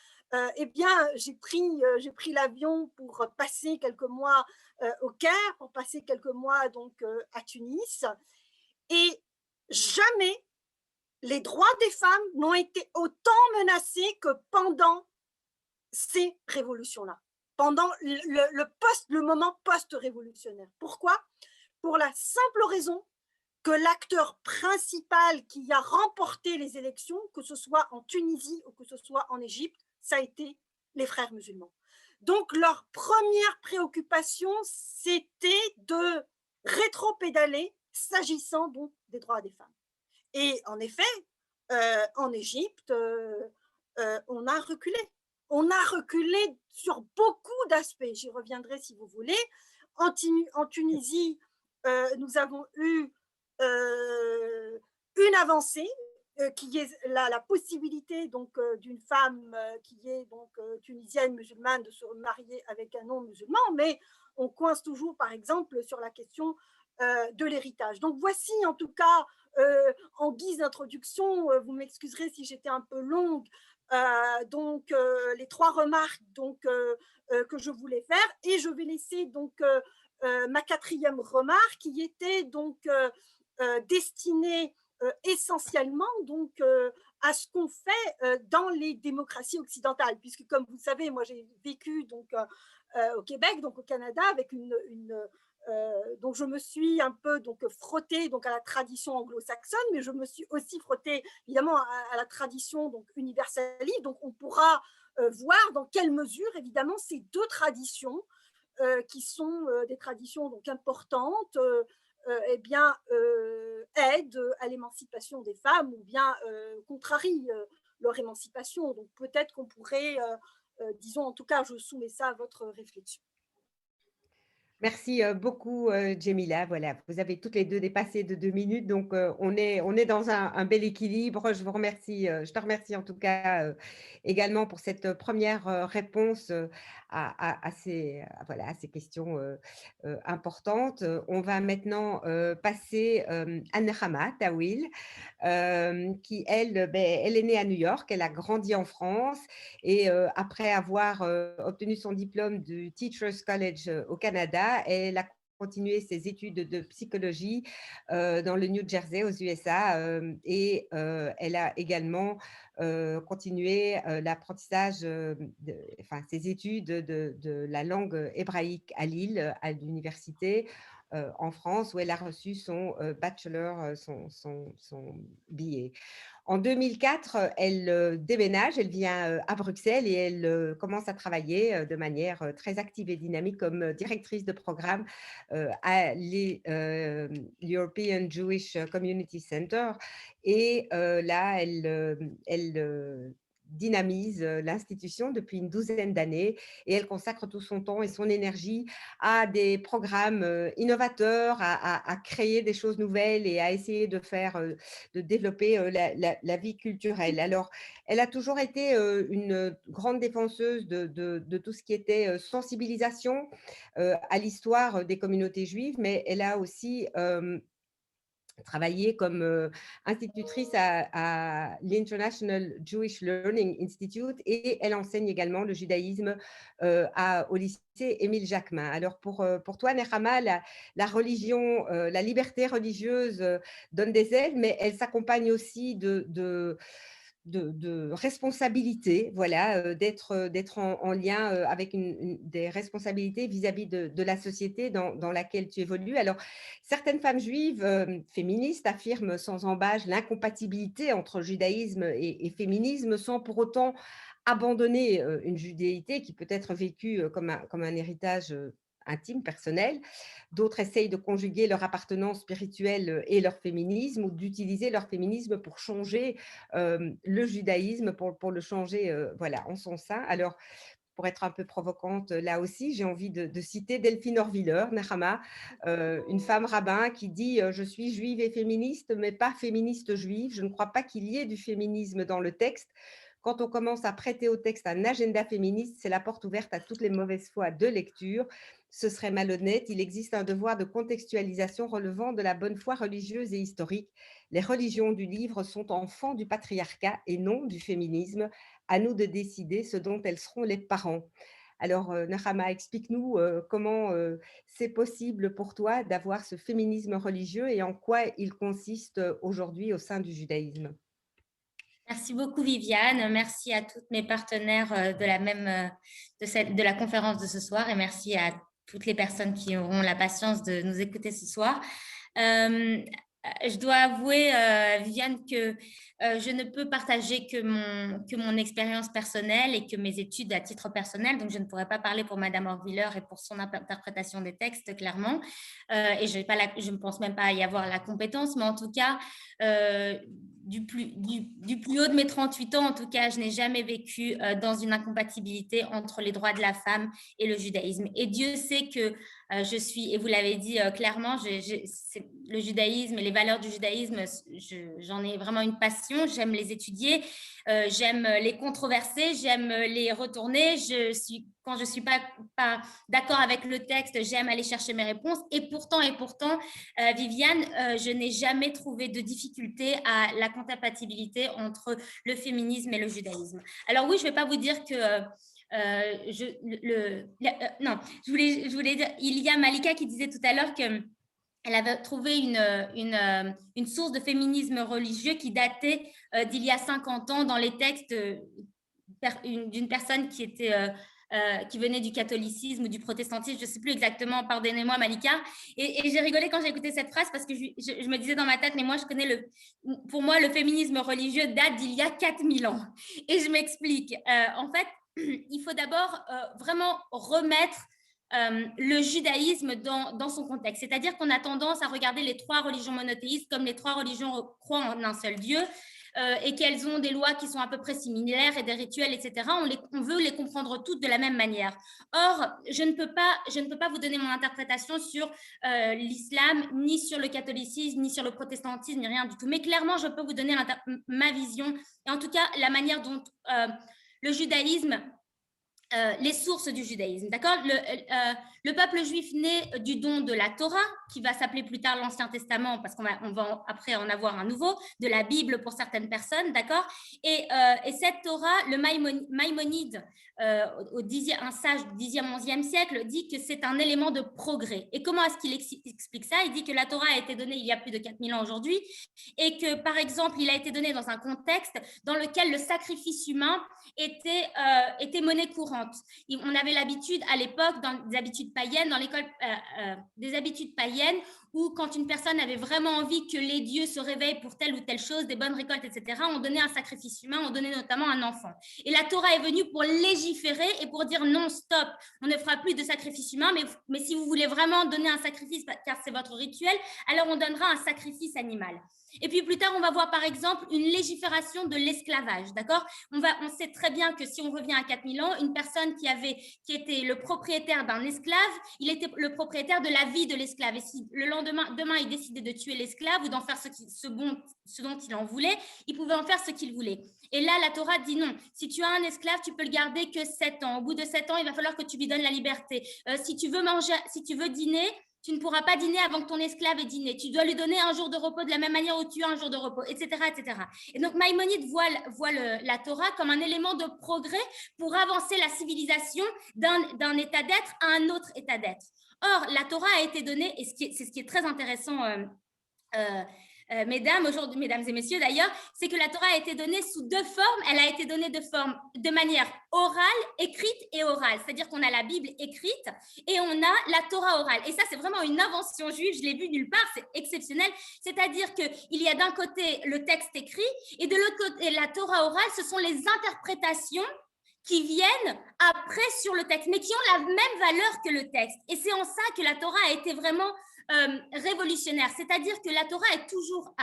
Eh bien, j'ai pris l'avion pour passer quelques mois au Caire, pour passer quelques mois à Tunis, et jamais les droits des femmes n'ont été autant menacés que pendant ces révolutions-là, pendant le moment post-révolutionnaire. Pourquoi? Pour la simple raison que l'acteur principal qui a remporté les élections, que ce soit en Tunisie ou que ce soit en Égypte, ça a été les frères musulmans. Donc leur première préoccupation, c'était de rétro-pédaler s'agissant des droits des femmes. Et en effet, en Égypte, on a reculé. On a reculé sur beaucoup d'aspects. J'y reviendrai si vous voulez. En Tunisie, nous avons eu une avancée qui est la possibilité d'une femme qui est tunisienne musulmane de se marier avec un non musulman, mais on coince toujours par exemple sur la question de l'héritage. Donc voici en tout cas en guise d'introduction, vous m'excuserez si j'étais un peu longue, les 3 remarques que je voulais faire, et je vais laisser ma 4e remarque qui était destinée essentiellement à ce qu'on fait dans les démocraties occidentales, puisque comme vous le savez, moi j'ai vécu au Québec, au Canada, avec donc je me suis un peu frottée à la tradition anglo-saxonne, mais je me suis aussi frottée évidemment à la tradition universaliste. Donc on pourra voir dans quelle mesure évidemment ces 2 traditions qui sont des traditions importantes aident à l'émancipation des femmes, ou bien contrarient leur émancipation. Donc peut-être qu'on pourrait, disons, en tout cas je soumets ça à votre réflexion. Merci beaucoup, Djemila. Voilà, vous avez toutes les deux dépassé de 2 minutes, donc on est dans un bel équilibre. Je vous remercie, je te remercie en tout cas également pour cette première réponse à ces questions importantes. On va maintenant passer à Nehama Tawil, qui, elle est née à New York, elle a grandi en France, et après avoir obtenu son diplôme du Teachers College au Canada, elle a continué ses études de psychologie dans le New Jersey aux USA, et elle a également continué l'apprentissage, ses études de la langue hébraïque à Lille, à l'université en France, où elle a reçu son bachelor, son BA. En 2004, elle déménage, elle vient à Bruxelles, et elle commence à travailler de manière très active et dynamique comme directrice de programme à l'European Jewish Community Center. Et là, elle dynamise l'institution depuis une 12aine d'années, et elle consacre tout son temps et son énergie à des programmes innovateurs, à créer des choses nouvelles et à essayer de développer la vie culturelle. Alors, elle a toujours été une grande défenseuse de tout ce qui était sensibilisation à l'histoire des communautés juives, mais elle a aussi travaillé comme institutrice à l'International Jewish Learning Institute, et elle enseigne également le judaïsme au lycée Émile Jacquemin. Alors pour toi, Nehama, la religion, la liberté religieuse donne des ailes, mais elle s'accompagne aussi de responsabilité, voilà, d'être en lien avec des responsabilités vis-à-vis de la société dans laquelle tu évolues. Alors, certaines femmes juives féministes affirment sans embâche l'incompatibilité entre judaïsme et féminisme, sans pour autant abandonner une judéité qui peut être vécue comme un héritage intime, personnel. D'autres essayent de conjuguer leur appartenance spirituelle et leur féminisme, ou d'utiliser leur féminisme pour changer le judaïsme, pour le changer voilà, en son sein. Alors, pour être un peu provocante là aussi, j'ai envie de citer Delphine Orwiller, Nechama, une femme rabbin qui dit « Je suis juive et féministe, mais pas féministe juive. Je ne crois pas qu'il y ait du féminisme dans le texte. Quand on commence à prêter au texte un agenda féministe, c'est la porte ouverte à toutes les mauvaises foi de lecture. Ce serait malhonnête. Il existe un devoir de contextualisation relevant de la bonne foi religieuse et historique. Les religions du livre sont enfants du patriarcat et non du féminisme. À nous de décider ce dont elles seront les parents. » Alors, Nechama, explique-nous comment c'est possible pour toi d'avoir ce féminisme religieux et en quoi il consiste aujourd'hui au sein du judaïsme. Merci beaucoup, Viviane. Merci à toutes mes partenaires de la conférence de ce soir et merci à toutes les personnes qui auront la patience de nous écouter ce soir. Je dois avouer, Viviane, que je ne peux partager que mon expérience personnelle et que mes études à titre personnel. Donc, je ne pourrais pas parler pour Madame Orwiller et pour son interprétation des textes, clairement. Et je ne pense même pas y avoir la compétence, mais en tout cas, du plus haut de mes 38 ans, en tout cas, je n'ai jamais vécu dans une incompatibilité entre les droits de la femme et le judaïsme. Et Dieu sait que je suis, et vous l'avez dit clairement, le judaïsme et les valeurs du judaïsme, j'en ai vraiment une passion, j'aime les étudier, j'aime les controverser, j'aime les retourner, quand je ne suis pas d'accord avec le texte, j'aime aller chercher mes réponses. Et pourtant, Viviane, je n'ai jamais trouvé de difficulté à la compatibilité entre le féminisme et le judaïsme. Alors oui, je ne vais pas vous dire que... je voulais dire, il y a Malika qui disait tout à l'heure qu'elle avait trouvé une source de féminisme religieux qui datait d'il y a 50 ans dans les textes d'une personne qui venait du catholicisme ou du protestantisme, je ne sais plus exactement, pardonnez-moi Malika, et j'ai rigolé quand j'ai écouté cette phrase parce que je me disais dans ma tête, mais moi je connais pour moi le féminisme religieux date d'il y a 4000 ans, et je m'explique, en fait, il faut d'abord vraiment remettre le judaïsme dans son contexte. C'est-à-dire qu'on a tendance à regarder les 3 religions monothéistes comme les 3 religions croient en un seul Dieu et qu'elles ont des lois qui sont à peu près similaires et des rituels, etc. On veut les comprendre toutes de la même manière. Or, je ne peux pas vous donner mon interprétation sur l'islam, ni sur le catholicisme, ni sur le protestantisme, ni rien du tout. Mais clairement, je peux vous donner ma vision et en tout cas la manière dont le judaïsme, les sources du judaïsme, d'accord, le peuple juif naît du don de la Torah, qui va s'appeler plus tard l'Ancien Testament, parce qu'on va après en avoir un nouveau, de la Bible pour certaines personnes, d'accord, et cette Torah, le Maïmonide, un sage du 10e, 11e siècle, dit que c'est un élément de progrès. Et comment est-ce qu'il explique ça? Il dit que la Torah a été donnée il y a plus de 4000 ans aujourd'hui, et que, par exemple, il a été donné dans un contexte dans lequel le sacrifice humain était monnaie courante. On avait l'habitude à l'époque, dans des habitudes païennes, dans l'école, des habitudes païennes, où quand une personne avait vraiment envie que les dieux se réveillent pour telle ou telle chose, des bonnes récoltes, etc., on donnait un sacrifice humain, on donnait notamment un enfant. Et la Torah est venue pour légiférer et pour dire non, stop, on ne fera plus de sacrifice humain, mais si vous voulez vraiment donner un sacrifice, car c'est votre rituel, alors on donnera un sacrifice animal. Et puis plus tard, on va voir par exemple une légifération de l'esclavage, d'accord ? On sait très bien que si on revient à 4000 ans, une personne qui était le propriétaire d'un esclave, il était le propriétaire de la vie de l'esclave. Et si demain, il décidait de tuer l'esclave ou d'en faire ce dont il en voulait, il pouvait en faire ce qu'il voulait. Et là, la Torah dit non. Si tu as un esclave, tu peux le garder que 7 ans. Au bout de 7 ans, il va falloir que tu lui donnes la liberté. Si tu veux dîner, tu ne pourras pas dîner avant que ton esclave ait dîné. Tu dois lui donner un jour de repos de la même manière où tu as un jour de repos, etc. etc. Et donc, Maïmonide voit la Torah comme un élément de progrès pour avancer la civilisation d'un état d'être à un autre état d'être. Or, la Torah a été donnée, et c'est ce qui est très intéressant, mesdames et messieurs d'ailleurs, c'est que la Torah a été donnée sous 2 formes. Elle a été donnée de manière orale, écrite et orale. C'est-à-dire qu'on a la Bible écrite et on a la Torah orale. Et ça, c'est vraiment une invention juive. Je l'ai vu nulle part. C'est exceptionnel. C'est-à-dire qu'il y a d'un côté le texte écrit et de l'autre côté la Torah orale. Ce sont les interprétations qui viennent après sur le texte, mais qui ont la même valeur que le texte. Et c'est en ça que la Torah a été vraiment révolutionnaire. C'est-à-dire que la Torah est toujours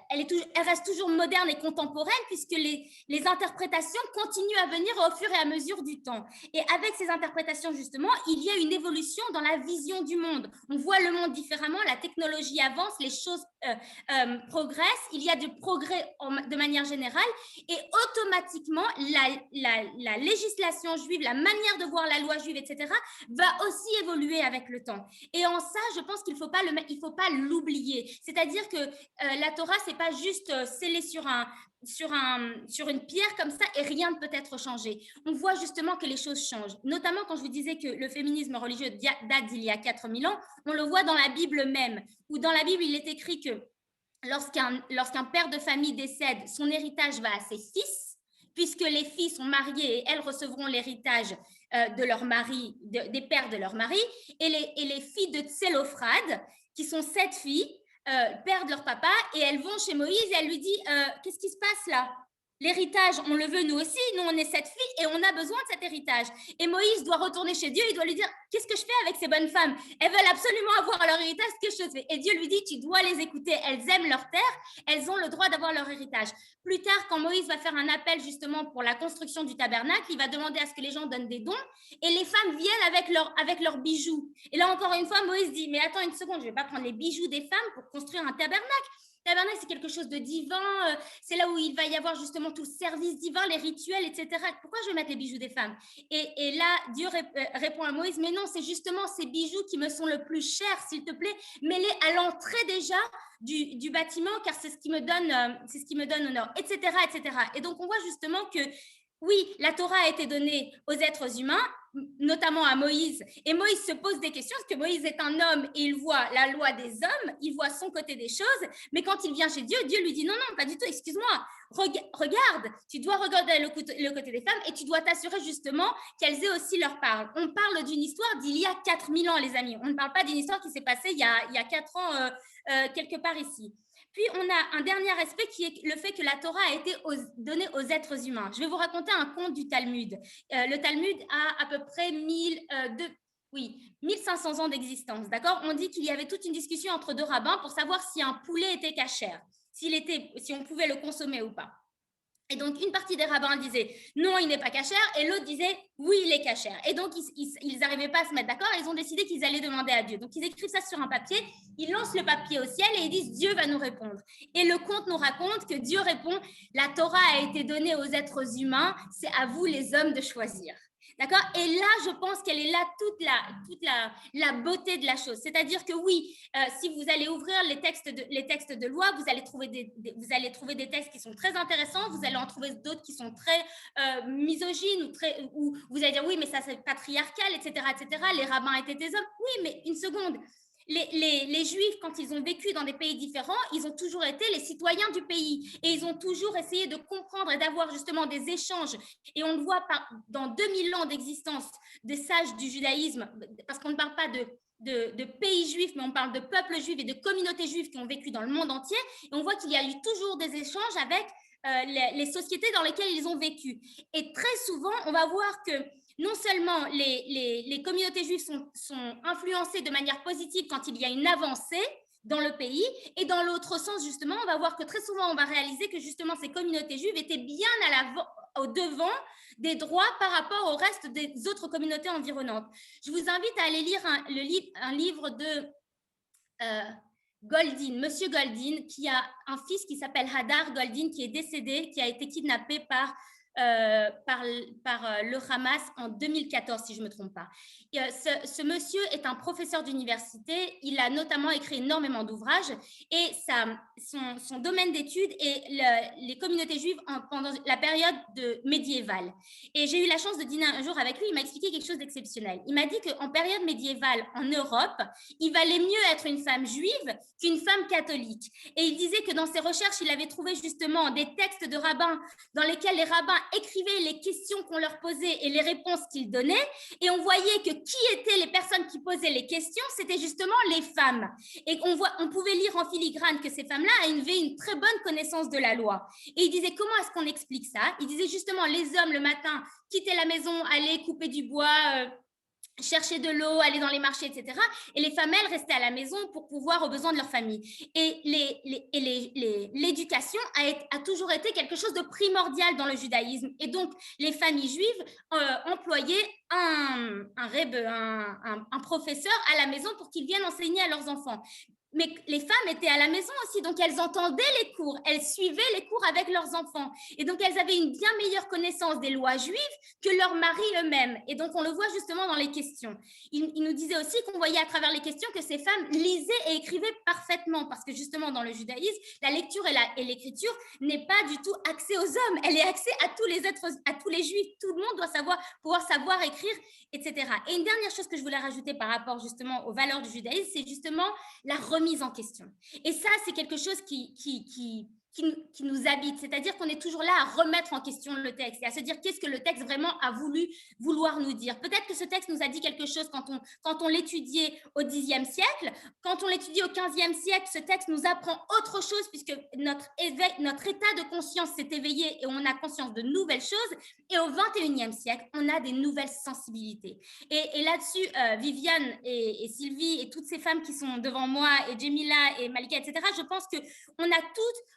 elle reste toujours moderne et contemporaine puisque les interprétations continuent à venir au fur et à mesure du temps. Et avec ces interprétations, justement, il y a une évolution dans la vision du monde. On voit le monde différemment, la technologie avance, les choses progressent, il y a du progrès de manière générale et automatiquement, la législation juive, la manière de voir la loi juive, etc., va aussi évoluer avec le temps. Et en ça, je pense qu'il ne faut pas l'oublier. C'est-à-dire que la Torah, c'est pas juste scellé sur une pierre comme ça et rien ne peut être changé. On voit justement que les choses changent. Notamment quand je vous disais que le féminisme religieux date d'il y a 4000 ans, on le voit dans la Bible même, où dans la Bible, il est écrit que lorsqu'un père de famille décède, son héritage va à ses fils, puisque les filles sont mariées et elles recevront l'héritage de leur mari, des pères de leur mari, et les filles de Tsélophrade, qui sont 7 filles, perdent leur papa et elles vont chez Moïse et elle lui dit qu'est-ce qui se passe là? L'héritage, on le veut nous aussi, nous on est 7 filles et on a besoin de cet héritage. Et Moïse doit retourner chez Dieu, il doit lui dire qu'est-ce que je fais avec ces bonnes femmes? Elles veulent absolument avoir leur héritage, qu'est-ce que je fais? Et Dieu lui dit tu dois les écouter, elles aiment leur terre, elles ont le droit d'avoir leur héritage. Plus tard, quand Moïse va faire un appel justement pour la construction du tabernacle, il va demander à ce que les gens donnent des dons et les femmes viennent avec leurs bijoux. Et là encore une fois, Moïse dit mais attends une seconde, je ne vais pas prendre les bijoux des femmes pour construire un tabernacle. Le tabernacle, c'est quelque chose de divin, c'est là où il va y avoir justement tout le service divin, les rituels, etc. Pourquoi je vais mettre les bijoux des femmes? Et là, Dieu répond à Moïse, mais non, c'est justement ces bijoux qui me sont le plus chers, s'il te plaît, mets-les à l'entrée déjà du bâtiment, car c'est ce qui me donne honneur, etc., etc. Et donc, on voit justement que oui, la Torah a été donnée aux êtres humains, notamment à Moïse. Et Moïse se pose des questions, parce que Moïse est un homme et il voit la loi des hommes, il voit son côté des choses, mais quand il vient chez Dieu, Dieu lui dit non, non, pas du tout, excuse-moi, regarde, tu dois regarder le côté des femmes et tu dois t'assurer justement qu'elles aient aussi leur part. On parle d'une histoire d'il y a 4000 ans, les amis. On ne parle pas d'une histoire qui s'est passée il y a 4 ans, quelque part ici. Puis, on a un dernier aspect qui est le fait que la Torah a été donnée aux êtres humains. Je vais vous raconter un conte du Talmud. Le Talmud a à peu près 1500 ans d'existence. D'accord? On dit qu'il y avait toute une discussion entre 2 rabbins pour savoir si un poulet était cachère, si on pouvait le consommer ou pas. Et donc, une partie des rabbins disait non, il n'est pas cachère, et l'autre disait oui, il est cachère. Et donc, ils n'arrivaient pas à se mettre d'accord, et ils ont décidé qu'ils allaient demander à Dieu. Donc, ils écrivent ça sur un papier, ils lancent le papier au ciel et ils disent Dieu va nous répondre. Et le conte nous raconte que Dieu répond la Torah a été donnée aux êtres humains, c'est à vous les hommes de choisir. D'accord? Et là, je pense qu'elle est là toute la beauté de la chose. C'est-à-dire que oui, si vous allez ouvrir les textes de loi, vous allez trouver des textes qui sont très intéressants, vous allez en trouver d'autres qui sont très misogynes ou vous allez dire oui, mais ça c'est patriarcal, etc., etc. Les rabbins étaient des hommes. Oui, mais une seconde. Les Juifs, quand ils ont vécu dans des pays différents, ils ont toujours été les citoyens du pays et ils ont toujours essayé de comprendre et d'avoir justement des échanges. Et on le voit dans 2000 ans d'existence des sages du judaïsme, parce qu'on ne parle pas de pays juifs, mais on parle de peuples juifs et de communautés juives qui ont vécu dans le monde entier. Et on voit qu'il y a eu toujours des échanges avec les sociétés dans lesquelles ils ont vécu. Et très souvent, on va voir que non seulement les communautés juives sont influencées de manière positive quand il y a une avancée dans le pays, et dans l'autre sens, justement, on va voir que très souvent, on va réaliser que justement ces communautés juives étaient bien au devant des droits par rapport au reste des autres communautés environnantes. Je vous invite à aller lire un livre de Goldin, Monsieur Goldin, qui a un fils qui s'appelle Hadar Goldin, qui est décédé, qui a été kidnappé par le Hamas en 2014, si je ne me trompe pas. Et, ce monsieur est un professeur d'université, il a notamment écrit énormément d'ouvrages et son domaine d'étude est les communautés juives pendant la période médiévale. Et j'ai eu la chance de dîner un jour avec lui, il m'a expliqué quelque chose d'exceptionnel. Il m'a dit qu'en période médiévale en Europe, il valait mieux être une femme juive qu'une femme catholique. Et il disait que dans ses recherches, il avait trouvé justement des textes de rabbins dans lesquels les rabbins écrivaient les questions qu'on leur posait et les réponses qu'ils donnaient, et on voyait que qui étaient les personnes qui posaient les questions, c'était justement les femmes. Et on pouvait lire en filigrane que ces femmes-là avaient une très bonne connaissance de la loi. Et il disait, comment est-ce qu'on explique ça? Il disait justement, les hommes, le matin, quittaient la maison, allaient couper du bois, chercher de l'eau, aller dans les marchés, etc. Et les femmes, elles, restaient à la maison pour pourvoir aux besoins de leur famille. Et l'éducation a toujours été quelque chose de primordial dans le judaïsme. Et donc, les familles juives employaient un professeur à la maison pour qu'il vienne enseigner à leurs enfants. Mais les femmes étaient à la maison aussi, donc elles entendaient les cours, elles suivaient les cours avec leurs enfants. Et donc, elles avaient une bien meilleure connaissance des lois juives que leurs maris eux-mêmes. Et donc, on le voit justement dans les questions. Il nous disait aussi qu'on voyait à travers les questions que ces femmes lisaient et écrivaient parfaitement, parce que justement, dans le judaïsme, la lecture et l'écriture n'est pas du tout axée aux hommes, elle est axée à tous les êtres, à tous les juifs. Tout le monde doit pouvoir savoir écrire, etc. Et une dernière chose que je voulais rajouter par rapport justement aux valeurs du judaïsme, c'est justement la remise en question. Et ça, c'est quelque chose qui nous habite, c'est-à-dire qu'on est toujours là à remettre en question le texte et à se dire qu'est-ce que le texte vraiment a vouloir nous dire. Peut-être que ce texte nous a dit quelque chose quand on l'étudiait au Xe siècle, quand on l'étudie au XVe siècle, ce texte nous apprend autre chose puisque notre état de conscience s'est éveillé et on a conscience de nouvelles choses, et au XXIe siècle, on a des nouvelles sensibilités. Et là-dessus, Viviane et Sylvie et toutes ces femmes qui sont devant moi, et Jemila et Malika, etc., je pense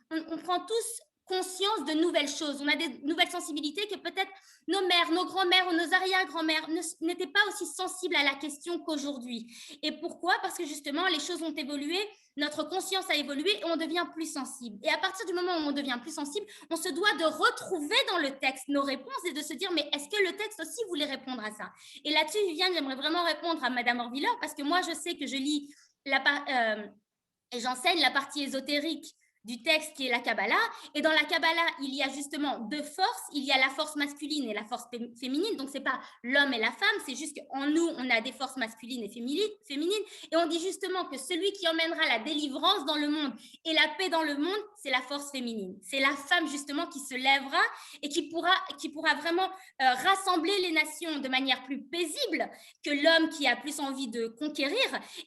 qu'on prend tous conscience de nouvelles choses. On a des nouvelles sensibilités que peut-être nos mères, nos grands-mères ou nos arrière-grand-mères n'étaient pas aussi sensibles à la question qu'aujourd'hui. Et pourquoi? Parce que justement, les choses ont évolué, notre conscience a évolué et on devient plus sensible. Et à partir du moment où on devient plus sensible, on se doit de retrouver dans le texte nos réponses et de se dire, mais est-ce que le texte aussi voulait répondre à ça? Et là-dessus, Viviane, j'aimerais vraiment répondre à Madame Orviller, parce que moi, je sais que je lis et j'enseigne la partie ésotérique du texte qui est la Kabbalah. Et dans la Kabbalah, il y a justement deux forces. Il y a la force masculine et la force féminine. Donc, ce n'est pas l'homme et la femme, c'est juste qu'en nous, on a des forces masculines et féminines. Et on dit justement que celui qui emmènera la délivrance dans le monde et la paix dans le monde, c'est la force féminine. C'est la femme justement qui se lèvera et qui pourra vraiment rassembler les nations de manière plus paisible que l'homme qui a plus envie de conquérir.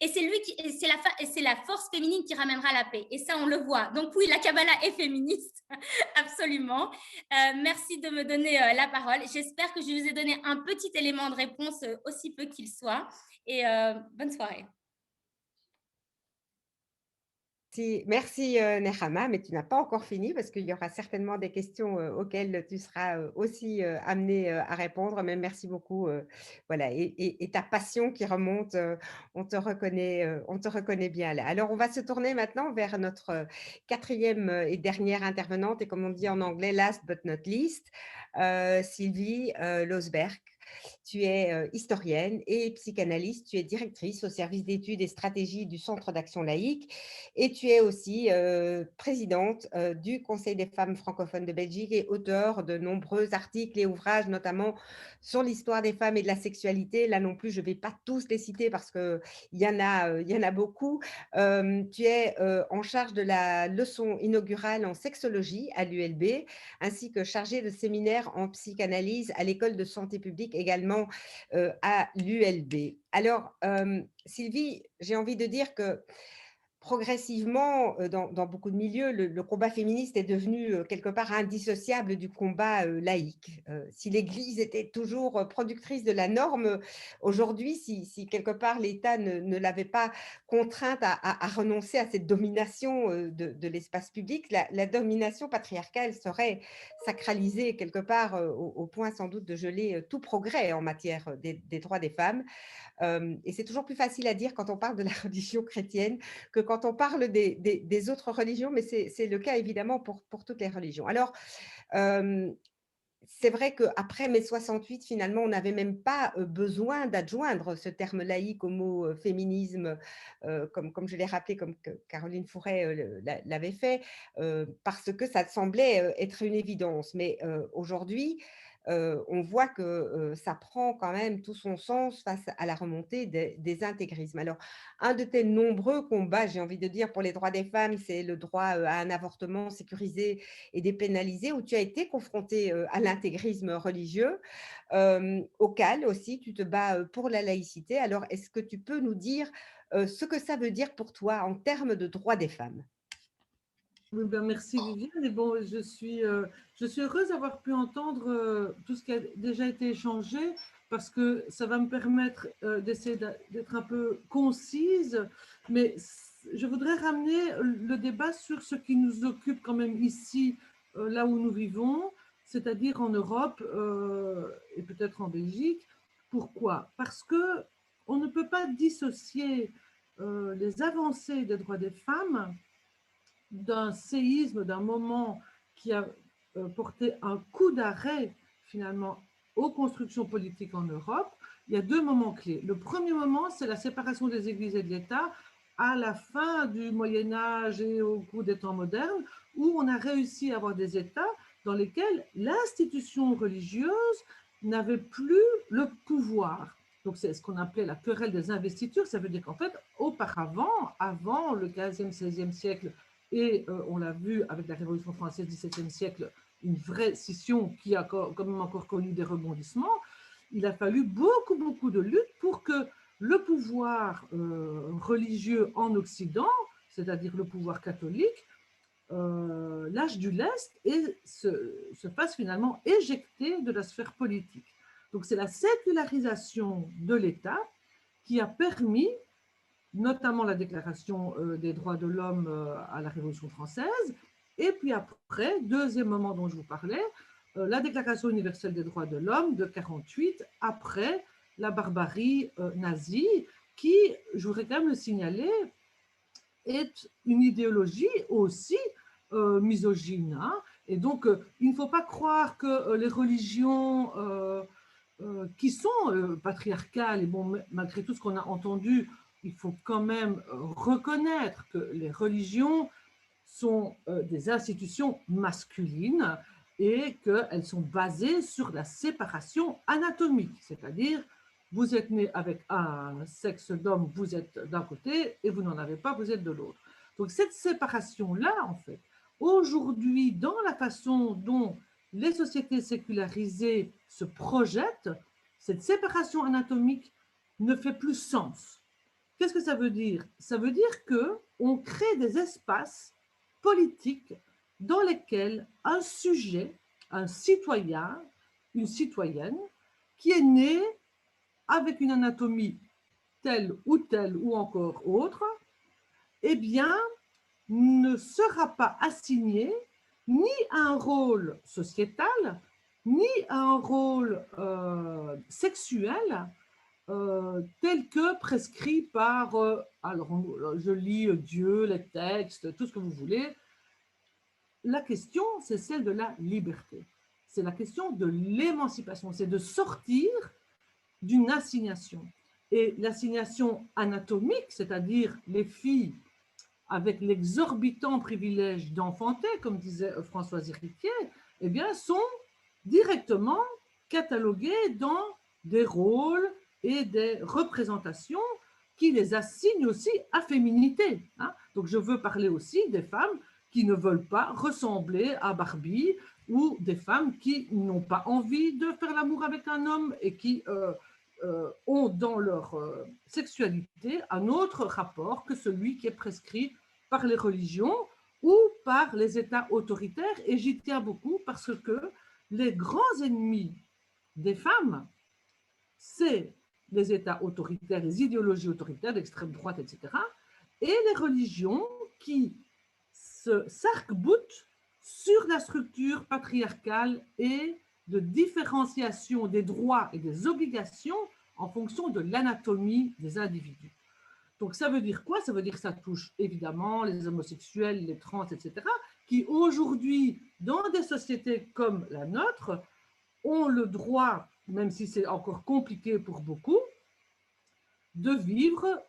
Et c'est la force féminine qui ramènera la paix. Et ça, on le voit. Donc oui, la Kabbalah est féministe, absolument. Merci de me donner la parole. J'espère que je vous ai donné un petit élément de réponse, aussi peu qu'il soit. Et bonne soirée. Merci Nechama, mais tu n'as pas encore fini parce qu'il y aura certainement des questions auxquelles tu seras aussi amenée à répondre. Mais merci beaucoup, voilà, et ta passion qui remonte, on te reconnaît bien là. Alors on va se tourner maintenant vers notre quatrième et dernière intervenante, et comme on dit en anglais, last but not least, Sylvie Losberg. Tu es historienne et psychanalyste, tu es directrice au service d'études et stratégies du Centre d'action laïque, et tu es aussi présidente du Conseil des femmes francophones de Belgique et auteure de nombreux articles et ouvrages, notamment sur l'histoire des femmes et de la sexualité. Là non plus, je ne vais pas tous les citer parce qu'il y en a beaucoup. Tu es en charge de la leçon inaugurale en sexologie à l'ULB, ainsi que chargée de séminaires en psychanalyse à l'école de santé publique également à l'ULB. Alors, Sylvie, j'ai envie de dire que progressivement, dans beaucoup de milieux, le combat féministe est devenu quelque part indissociable du combat laïque. Si l'Église était toujours productrice de la norme, aujourd'hui, si quelque part l'État ne l'avait pas contrainte à renoncer à cette domination de l'espace public, la domination patriarcale serait sacralisée quelque part au point sans doute de geler tout progrès en matière des droits des femmes. Et c'est toujours plus facile à dire quand on parle de la religion chrétienne que quand on parle des autres religions, mais c'est le cas évidemment pour toutes les religions. Alors, c'est vrai qu'après mai 68, finalement, on n'avait même pas besoin d'adjoindre ce terme laïque au mot féminisme, comme je l'ai rappelé, comme que Caroline Fouret l'avait fait, parce que ça semblait être une évidence. Mais aujourd'hui, on voit que ça prend quand même tout son sens face à la remontée des intégrismes. Alors, un de tes nombreux combats, j'ai envie de dire, pour les droits des femmes, c'est le droit à un avortement sécurisé et dépénalisé, où tu as été confrontée à l'intégrisme religieux. Au CAL aussi, tu te bats pour la laïcité. Alors, est-ce que tu peux nous dire ce que ça veut dire pour toi en termes de droits des femmes? Oui, ben merci Viviane. Et bon, je suis heureuse d'avoir pu entendre tout ce qui a déjà été échangé parce que ça va me permettre d'essayer d'être un peu concise. Mais je voudrais ramener le débat sur ce qui nous occupe quand même ici, là où nous vivons, c'est-à-dire en Europe et peut-être en Belgique. Pourquoi? Parce que on ne peut pas dissocier les avancées des droits des femmes d'un séisme, d'un moment qui a porté un coup d'arrêt finalement aux constructions politiques en Europe. Il y a deux moments clés. Le premier moment, c'est la séparation des églises et de l'État à la fin du Moyen-Âge et au cours des temps modernes, où on a réussi à avoir des États dans lesquels l'institution religieuse n'avait plus le pouvoir. Donc, c'est ce qu'on appelait la querelle des investitures. Ça veut dire qu'en fait, auparavant, avant le 15e, 16e siècle, et on l'a vu avec la Révolution française du XVIIe siècle, une vraie scission qui a quand même encore connu des rebondissements, il a fallu beaucoup de lutte pour que le pouvoir religieux en Occident, c'est-à-dire le pouvoir catholique, lâche du lest et se fasse finalement éjecter de la sphère politique. Donc c'est la sécularisation de l'État qui a permis, notamment la Déclaration des droits de l'homme à la Révolution française, et puis après, deuxième moment dont je vous parlais, la Déclaration universelle des droits de l'homme de 1948, après la barbarie nazie, qui, je voudrais quand même le signaler, est une idéologie aussi misogyne. Hein. Et donc, il ne faut pas croire que les religions qui sont patriarcales, et bon, malgré tout ce qu'on a entendu, il faut quand même reconnaître que les religions sont des institutions masculines et qu'elles sont basées sur la séparation anatomique, c'est-à-dire vous êtes né avec un sexe d'homme, vous êtes d'un côté, et vous n'en avez pas, vous êtes de l'autre. Donc cette séparation-là, en fait, aujourd'hui, dans la façon dont les sociétés sécularisées se projettent, cette séparation anatomique ne fait plus sens. Qu'est-ce que ça veut dire? Ça veut dire qu'on crée des espaces politiques dans lesquels un sujet, un citoyen, une citoyenne, qui est né avec une anatomie telle ou encore autre, eh bien, ne sera pas assigné ni à un rôle sociétal, ni à un rôle sexuel tel que prescrit par, alors je lis Dieu, les textes, tout ce que vous voulez. La question, c'est celle de la liberté. C'est la question de l'émancipation, c'est de sortir d'une assignation. Et l'assignation anatomique, c'est-à-dire les filles avec l'exorbitant privilège d'enfanter, comme disait Françoise Héritier, eh bien, sont directement cataloguées dans des rôles et des représentations qui les assignent aussi à féminité. Hein. Donc, je veux parler aussi des femmes qui ne veulent pas ressembler à Barbie ou des femmes qui n'ont pas envie de faire l'amour avec un homme et qui ont dans leur sexualité un autre rapport que celui qui est prescrit par les religions ou par les États autoritaires. Et j'y tiens beaucoup parce que les grands ennemis des femmes, c'est les États autoritaires, les idéologies autoritaires d'extrême droite, etc., et les religions qui s'arc-boutent sur la structure patriarcale et de différenciation des droits et des obligations en fonction de l'anatomie des individus. Donc ça veut dire quoi? Ça veut dire que ça touche évidemment les homosexuels, les trans, etc., qui aujourd'hui, dans des sociétés comme la nôtre, ont le droit, même si c'est encore compliqué pour beaucoup, de vivre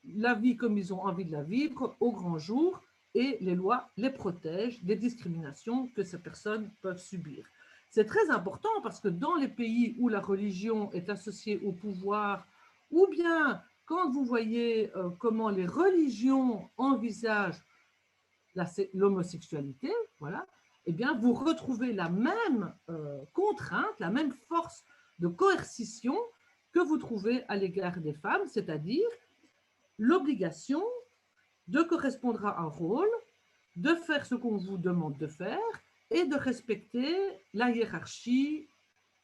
la vie comme ils ont envie de la vivre au grand jour, et les lois les protègent des discriminations que ces personnes peuvent subir. C'est très important parce que dans les pays où la religion est associée au pouvoir, ou bien quand vous voyez comment les religions envisagent l'homosexualité, voilà, eh bien, vous retrouvez la même contrainte, la même force de coercition que vous trouvez à l'égard des femmes, c'est-à-dire l'obligation de correspondre à un rôle, de faire ce qu'on vous demande de faire et de respecter la hiérarchie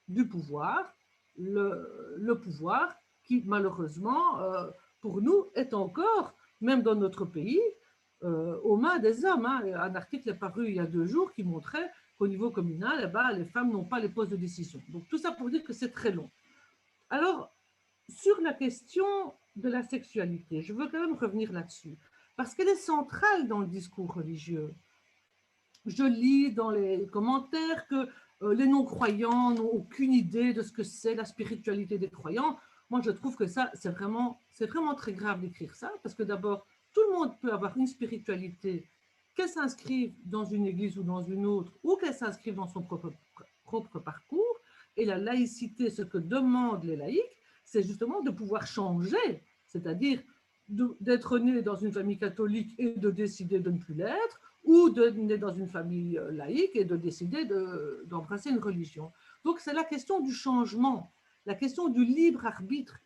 du pouvoir, le pouvoir qui, malheureusement, pour nous, est encore, même dans notre pays, aux mains des hommes. Hein. Un article est paru il y a 2 jours qui montrait qu'au niveau communal, eh ben, les femmes n'ont pas les postes de décision. Donc, tout ça pour dire que c'est très long. Alors, sur la question de la sexualité, je veux quand même revenir là-dessus, parce qu'elle est centrale dans le discours religieux. Je lis dans les commentaires que les non-croyants n'ont aucune idée de ce que c'est la spiritualité des croyants. Moi, je trouve que ça, c'est vraiment très grave d'écrire ça, parce que d'abord, tout le monde peut avoir une spiritualité, qu'elle s'inscrive dans une église ou dans une autre, ou qu'elle s'inscrive dans son propre parcours. Et la laïcité, ce que demandent les laïcs, c'est justement de pouvoir changer, c'est-à-dire d'être né dans une famille catholique et de décider de ne plus l'être, ou de naître dans une famille laïque et de décider d'embrasser une religion. Donc, c'est la question du changement, la question du libre arbitre.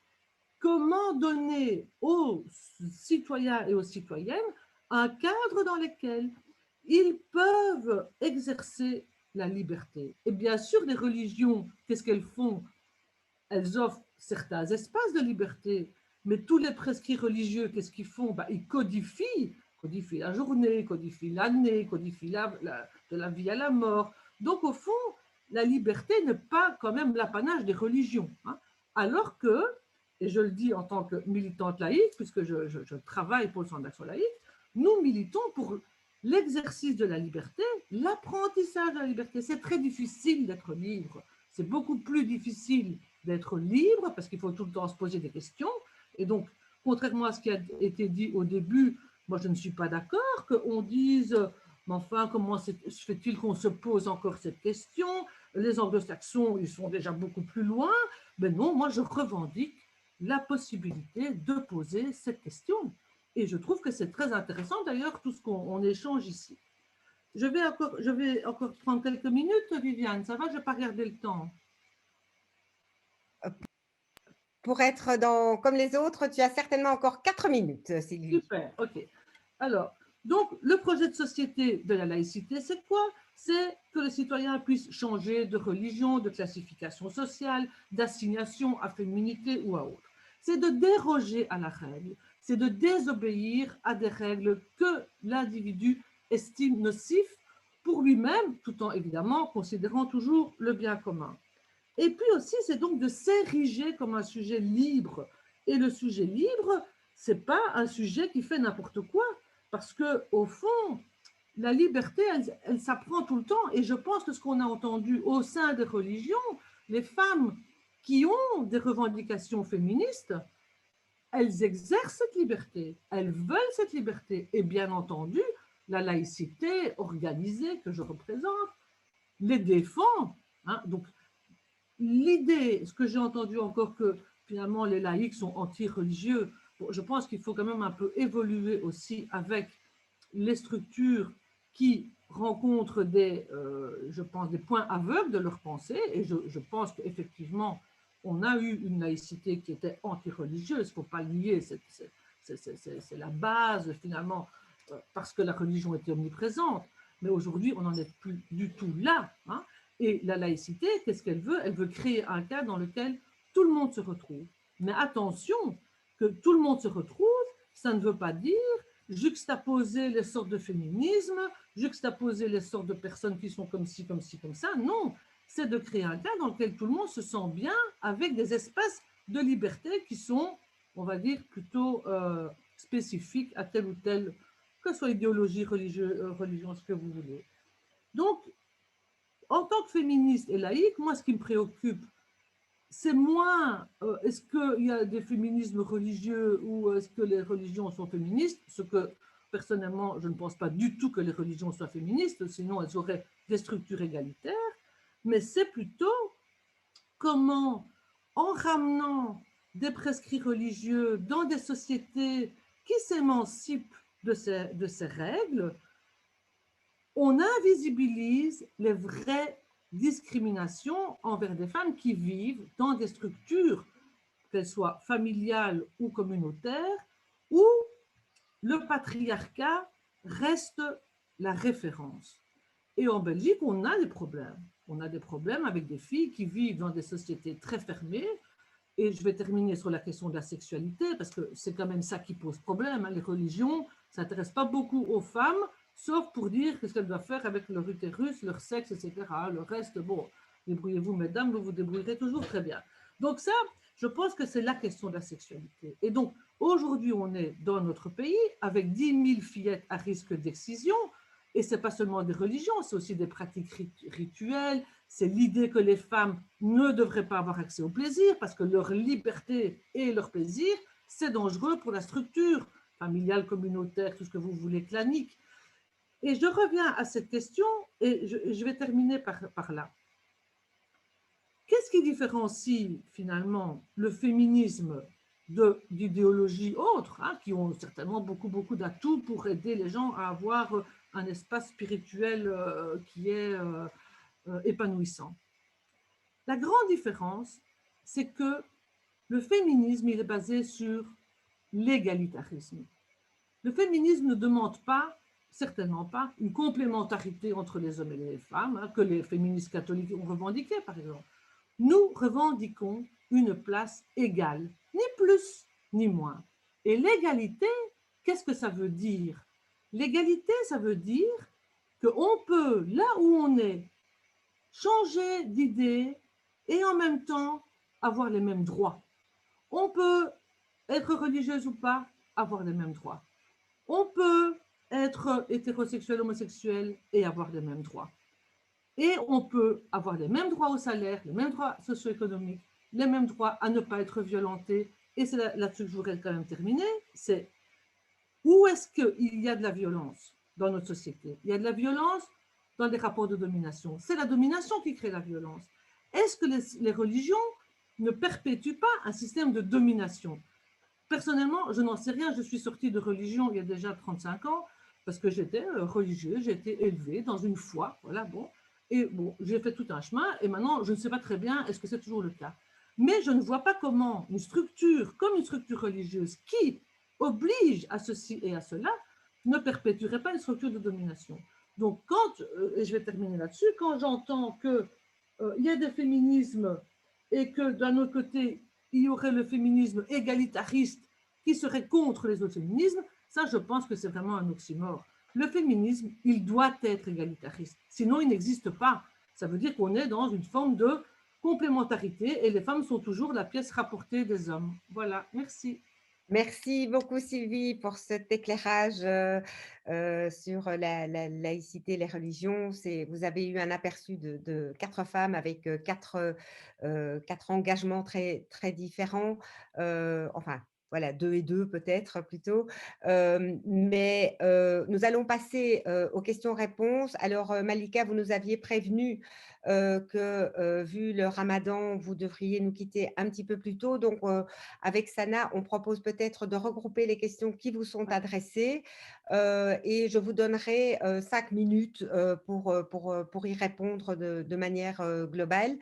Comment donner aux citoyens et aux citoyennes un cadre dans lequel ils peuvent exercer la liberté. Et bien sûr, les religions, qu'est-ce qu'elles font? Elles offrent certains espaces de liberté, mais tous les prescrits religieux, qu'est-ce qu'ils font? Ben, ils codifient la journée, codifient l'année, codifient de la vie à la mort. Donc, au fond, la liberté n'est pas quand même l'apanage des religions. Hein. Alors que, et je le dis en tant que militante laïque, puisque je travaille pour le Centre d'action laïque, nous militons pour l'exercice de la liberté, l'apprentissage de la liberté. C'est très difficile d'être libre. C'est beaucoup plus difficile d'être libre parce qu'il faut tout le temps se poser des questions. Et donc, contrairement à ce qui a été dit au début, moi, je ne suis pas d'accord qu'on dise, mais enfin, comment se fait-il qu'on se pose encore cette question? Les anglo-saxons, ils sont déjà beaucoup plus loin. Mais non, moi, je revendique la possibilité de poser cette question. Et je trouve que c'est très intéressant, d'ailleurs, tout ce qu'on échange ici. Je vais encore prendre quelques minutes, Viviane. Ça va, je ne vais pas regarder le temps. Pour être comme les autres, tu as certainement encore 4 minutes, Sylvie. Super, ok. Alors, donc, le projet de société de la laïcité, c'est quoi? C'est que les citoyens puissent changer de religion, de classification sociale, d'assignation à féminité ou à autre. C'est de déroger à la règle, c'est de désobéir à des règles que l'individu estime nocives pour lui-même, tout en évidemment considérant toujours le bien commun. Et puis aussi, c'est donc de s'ériger comme un sujet libre. Et le sujet libre, ce n'est pas un sujet qui fait n'importe quoi, parce qu'au fond, la liberté, elle s'apprend tout le temps. Et je pense que ce qu'on a entendu au sein des religions, les femmes qui ont des revendications féministes, elles exercent cette liberté, elles veulent cette liberté. Et bien entendu, la laïcité organisée que je représente les défend. Hein. Donc, l'idée, ce que j'ai entendu encore que finalement les laïcs sont anti-religieux, bon, je pense qu'il faut quand même un peu évoluer aussi avec les structures qui rencontrent je pense, des points aveugles de leur pensée, et je pense qu'effectivement, on a eu une laïcité qui était anti-religieuse, il ne faut pas le nier, c'est la base finalement, parce que la religion était omniprésente, mais aujourd'hui, on n'en est plus du tout là. Hein. Et la laïcité, qu'est-ce qu'elle veut? Elle veut créer un cadre dans lequel tout le monde se retrouve. Mais attention, que tout le monde se retrouve, ça ne veut pas dire juxtaposer les sortes de féminisme, juxtaposer les sortes de personnes qui sont comme ci, comme ci, comme ça. Non, c'est de créer un cadre dans lequel tout le monde se sent bien avec des espaces de liberté qui sont, on va dire, plutôt spécifiques à telle ou telle, que ce soit idéologie, religion, ce que vous voulez. Donc, en tant que féministe et laïque, moi, ce qui me préoccupe, c'est moins est-ce qu'il y a des féminismes religieux ou est-ce que les religions sont féministes, ce que personnellement, je ne pense pas du tout que les religions soient féministes, sinon elles auraient des structures égalitaires, mais c'est plutôt comment, en ramenant des prescrits religieux dans des sociétés qui s'émancipent de ces règles, on invisibilise les vraies discriminations envers des femmes qui vivent dans des structures, qu'elles soient familiales ou communautaires, où le patriarcat reste la référence. Et en Belgique, on a des problèmes. On a des problèmes avec des filles qui vivent dans des sociétés très fermées. Et je vais terminer sur la question de la sexualité, parce que c'est quand même ça qui pose problème. Les religions ne s'intéressent pas beaucoup aux femmes, sauf pour dire ce qu'elles doivent faire avec leur utérus, leur sexe, etc. Le reste, bon, débrouillez-vous, mesdames, vous vous débrouillerez toujours très bien. Donc ça, je pense que c'est la question de la sexualité. Et donc, aujourd'hui, on est dans notre pays avec 10 000 fillettes à risque d'excision. Et ce n'est pas seulement des religions, c'est aussi des pratiques rituelles, c'est l'idée que les femmes ne devraient pas avoir accès au plaisir parce que leur liberté et leur plaisir, c'est dangereux pour la structure familiale, communautaire, tout ce que vous voulez, clanique. Et je reviens à cette question et je vais terminer par là. Qu'est-ce qui différencie finalement le féminisme d'idéologies autres, qui ont certainement beaucoup d'atouts pour aider les gens à avoir un espace spirituel qui est épanouissant. La grande différence, c'est que le féminisme, il est basé sur l'égalitarisme. Le féminisme ne demande pas, certainement pas, une complémentarité entre les hommes et les femmes, que les féministes catholiques ont revendiqué, par exemple. Nous revendiquons une place égale, ni plus ni moins. Et l'égalité, qu'est-ce que ça veut dire? L'égalité, ça veut dire qu'on peut, là où on est, changer d'idée et en même temps avoir les mêmes droits. On peut être religieuse ou pas, avoir les mêmes droits. On peut être hétérosexuel, homosexuel et avoir les mêmes droits. Et on peut avoir les mêmes droits au salaire, les mêmes droits socio-économiques, les mêmes droits à ne pas être violenté. Et c'est là-dessus que je voudrais quand même terminer, c'est où est-ce qu'il y a de la violence dans notre société? Il y a de la violence dans les rapports de domination. C'est la domination qui crée la violence. Est-ce que les religions ne perpétuent pas un système de domination? Personnellement, je n'en sais rien. Je suis sortie de religion il y a déjà 35 ans parce que j'étais religieuse, j'ai été élevée dans une foi. Voilà, bon. Et bon, j'ai fait tout un chemin et maintenant, je ne sais pas très bien est-ce que c'est toujours le cas. Mais je ne vois pas comment une structure comme une structure religieuse qui oblige à ceci et à cela ne perpétuerait pas une structure de domination. Donc, et je vais terminer là-dessus, quand j'entends qu'il y a des féminismes et que d'un autre côté, il y aurait le féminisme égalitariste qui serait contre les autres féminismes, ça, je pense que c'est vraiment un oxymore. Le féminisme, il doit être égalitariste, sinon il n'existe pas. Ça veut dire qu'on est dans une forme de complémentarité et les femmes sont toujours la pièce rapportée des hommes. Voilà, merci. Merci beaucoup Sylvie pour cet éclairage sur la laïcité, les religions. Vous avez eu un aperçu de 4 femmes avec 4 engagements très, très différents. Enfin, voilà, 2 et 2 peut-être plutôt. Mais nous allons passer aux questions-réponses. Alors Malika, vous nous aviez prévenu que vu le ramadan, vous devriez nous quitter un petit peu plus tôt. Donc, avec Sana, on propose peut-être de regrouper les questions qui vous sont adressées et je vous donnerai 5 minutes pour y répondre de manière globale.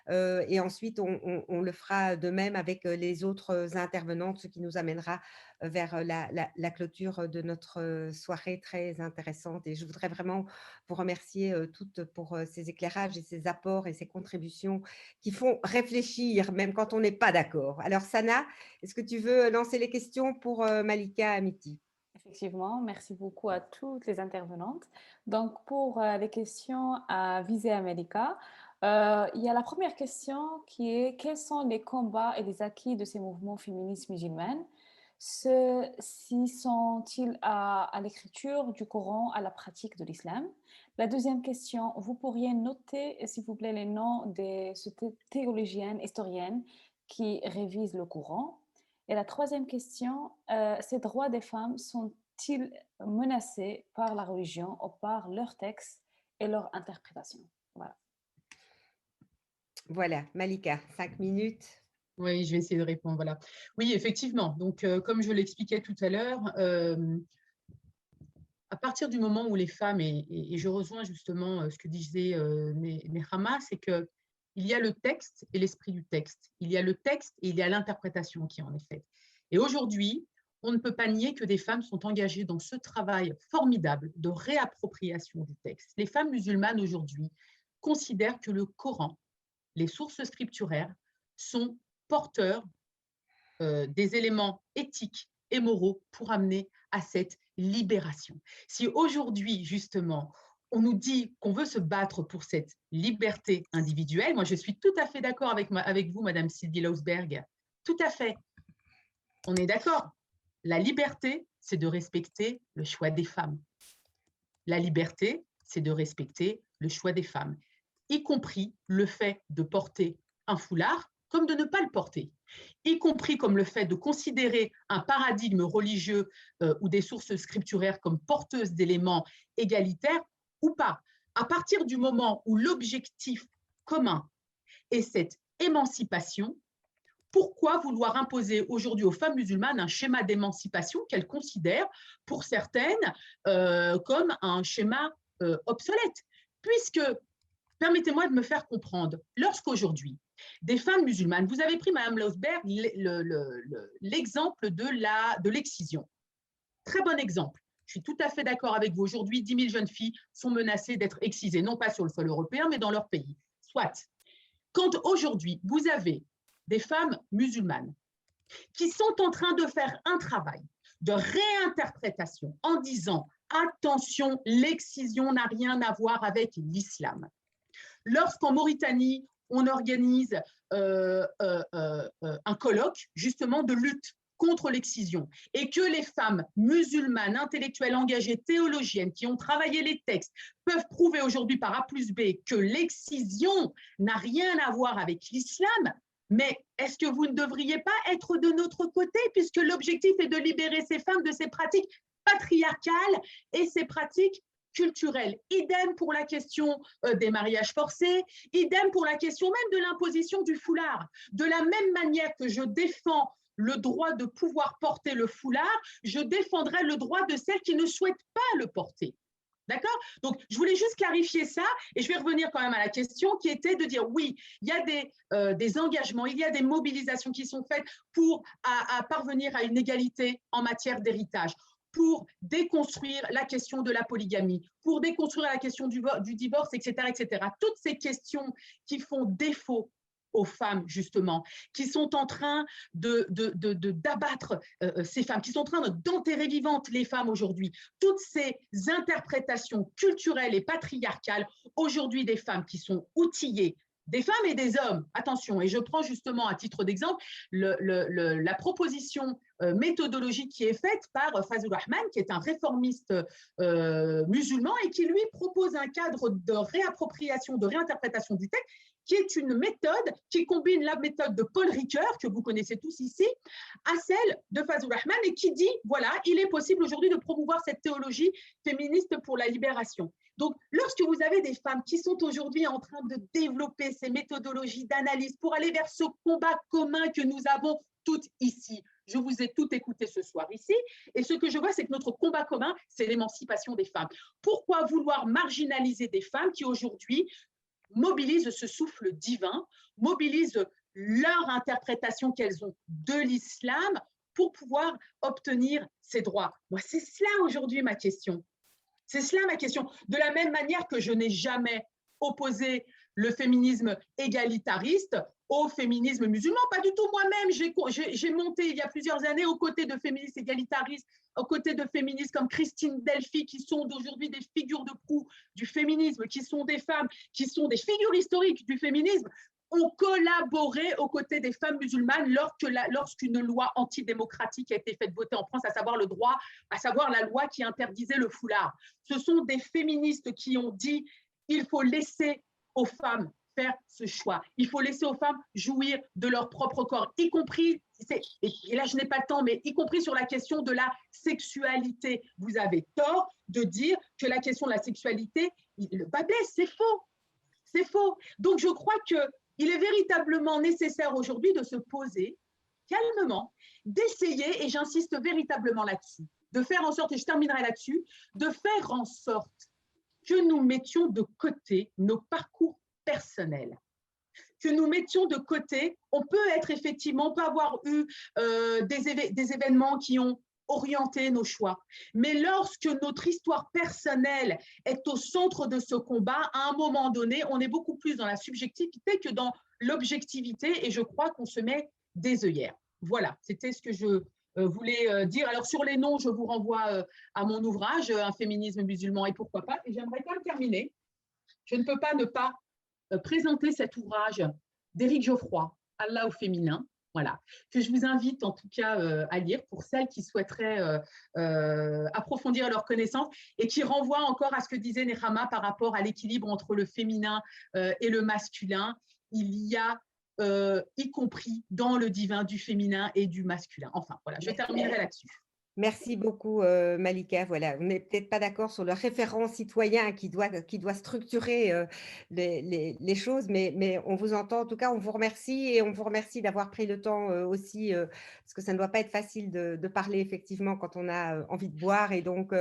Et ensuite, on le fera de même avec les autres intervenantes, ce qui nous amènera vers la clôture de notre soirée très intéressante. Et je voudrais vraiment vous remercier toutes pour ces éclairages et ces apports et ces contributions qui font réfléchir, même quand on n'est pas d'accord. Alors, Sana, est-ce que tu veux lancer les questions pour Malika Amiti? Effectivement, merci beaucoup à toutes les intervenantes. Donc, pour les questions à viser à Malika, il y a la première question qui est: quels sont les combats et les acquis de ces mouvements féministes musulmans? Ceux-ci sont-ils à l'écriture du Coran, à la pratique de l'islam? La deuxième question: vous pourriez noter, s'il vous plaît, les noms de ces théologiennes, historiennes qui révisent le Coran? Et la troisième question: ces droits des femmes sont-ils menacés par la religion ou par leurs textes et leur interprétation? Voilà. Voilà, Malika, 5 minutes. Oui, je vais essayer de répondre. Voilà. Oui, effectivement. Donc, comme je l'expliquais tout à l'heure, à partir du moment où les femmes, et je rejoins justement ce que disait Nehama, c'est qu'il y a le texte et l'esprit du texte. Il y a le texte et il y a l'interprétation qui en est faite. Et aujourd'hui, on ne peut pas nier que des femmes sont engagées dans ce travail formidable de réappropriation du texte. Les femmes musulmanes aujourd'hui considèrent que le Coran, les sources scripturaires, sont porteurs des éléments éthiques et moraux pour amener à cette libération. Si aujourd'hui, justement, on nous dit qu'on veut se battre pour cette liberté individuelle, moi je suis tout à fait d'accord avec vous, Madame Sylvie Lausberg, tout à fait. On est d'accord. La liberté, c'est de respecter le choix des femmes. La liberté, c'est de respecter le choix des femmes, y compris le fait de porter un foulard comme de ne pas le porter, y compris comme le fait de considérer un paradigme religieux ou des sources scripturaires comme porteuses d'éléments égalitaires ou pas. À partir du moment où l'objectif commun est cette émancipation, pourquoi vouloir imposer aujourd'hui aux femmes musulmanes un schéma d'émancipation qu'elles considèrent, pour certaines, comme un schéma obsolète? Puisque, permettez-moi de me faire comprendre, lorsqu'aujourd'hui, des femmes musulmanes, vous avez pris, Madame Lausberg, l'exemple de l'excision. Très bon exemple. Je suis tout à fait d'accord avec vous. Aujourd'hui, 10 000 jeunes filles sont menacées d'être excisées, non pas sur le sol européen, mais dans leur pays. Soit. Quand aujourd'hui, vous avez des femmes musulmanes qui sont en train de faire un travail de réinterprétation en disant « Attention, l'excision n'a rien à voir avec l'islam ». Lorsqu'en Mauritanie, on organise un colloque justement de lutte contre l'excision et que les femmes musulmanes, intellectuelles, engagées, théologiennes, qui ont travaillé les textes, peuvent prouver aujourd'hui par A plus B que l'excision n'a rien à voir avec l'islam, mais est-ce que vous ne devriez pas être de notre côté puisque l'objectif est de libérer ces femmes de ces pratiques patriarcales et ces pratiques culturelles. Idem pour la question des mariages forcés, idem pour la question même de l'imposition du foulard. De la même manière que je défends le droit de pouvoir porter le foulard, je défendrai le droit de celles qui ne souhaitent pas le porter. D'accord? Donc, je voulais juste clarifier ça et je vais revenir quand même à la question qui était de dire oui, il y a des engagements, il y a des mobilisations qui sont faites pour parvenir à une égalité en matière d'héritage, pour déconstruire la question de la polygamie, pour déconstruire la question du divorce, etc., etc. Toutes ces questions qui font défaut aux femmes, justement, qui sont en train d'abattre ces femmes, qui sont en train d'enterrer vivantes les femmes aujourd'hui. Toutes ces interprétations culturelles et patriarcales, aujourd'hui des femmes qui sont outillées, des femmes et des hommes, attention, et je prends justement à titre d'exemple la proposition méthodologique qui est faite par Fazlur Rahman, qui est un réformiste musulman et qui lui propose un cadre de réappropriation, de réinterprétation du texte, qui est une méthode qui combine la méthode de Paul Ricoeur, que vous connaissez tous ici, à celle de Fazlur Rahman et qui dit, voilà, il est possible aujourd'hui de promouvoir cette théologie féministe pour la libération. Donc, lorsque vous avez des femmes qui sont aujourd'hui en train de développer ces méthodologies d'analyse pour aller vers ce combat commun que nous avons toutes ici, je vous ai toutes écoutées ce soir ici, et ce que je vois, c'est que notre combat commun, c'est l'émancipation des femmes. Pourquoi vouloir marginaliser des femmes qui aujourd'hui mobilisent ce souffle divin, mobilisent leur interprétation qu'elles ont de l'islam pour pouvoir obtenir ces droits? Moi, c'est cela aujourd'hui ma question. C'est cela ma question. De la même manière que je n'ai jamais opposé le féminisme égalitariste au féminisme musulman, pas du tout moi-même. J'ai monté il y a plusieurs années aux côtés de féministes égalitaristes, aux côtés de féministes comme Christine Delphi, qui sont d'aujourd'hui des figures de proue du féminisme, qui sont des femmes, qui sont des figures historiques du féminisme, ont collaboré aux côtés des femmes musulmanes lorsqu'une loi antidémocratique a été faite voter en France, à savoir la loi qui interdisait le foulard. Ce sont des féministes qui ont dit il faut laisser aux femmes faire ce choix. Il faut laisser aux femmes jouir de leur propre corps, y compris, et là je n'ai pas le temps, mais y compris sur la question de la sexualité. Vous avez tort de dire que la question de la sexualité, le bas blesse, c'est faux. C'est faux. Donc, je crois que il est véritablement nécessaire aujourd'hui de se poser calmement, d'essayer, et j'insiste véritablement là-dessus, de faire en sorte, et je terminerai là-dessus, de faire en sorte que nous mettions de côté nos parcours personnels, que nous mettions de côté, on peut être effectivement, on peut avoir eu des événements qui ont orienté nos choix, mais lorsque notre histoire personnelle est au centre de ce combat, à un moment donné, on est beaucoup plus dans la subjectivité que dans l'objectivité, et je crois qu'on se met des œillères. Voilà, c'était ce que je voulais dire. Alors sur les noms, je vous renvoie à mon ouvrage, Un féminisme musulman et pourquoi pas, et j'aimerais quand même terminer. Je ne peux pas ne pas présenter cet ouvrage d'Éric Geoffroy, Allah au féminin, voilà, que je vous invite en tout cas à lire pour celles qui souhaiteraient approfondir leur connaissance et qui renvoie encore à ce que disait Nehama par rapport à l'équilibre entre le féminin et le masculin. Il y a, y compris dans le divin, du féminin et du masculin. Enfin, voilà, je terminerai là-dessus. Merci beaucoup, Malika. Voilà, on n'est peut-être pas d'accord sur le référent citoyen qui doit structurer les choses, mais on vous entend. En tout cas, on vous remercie et on vous remercie d'avoir pris le temps aussi, parce que ça ne doit pas être facile de parler effectivement quand on a envie de boire. Et donc,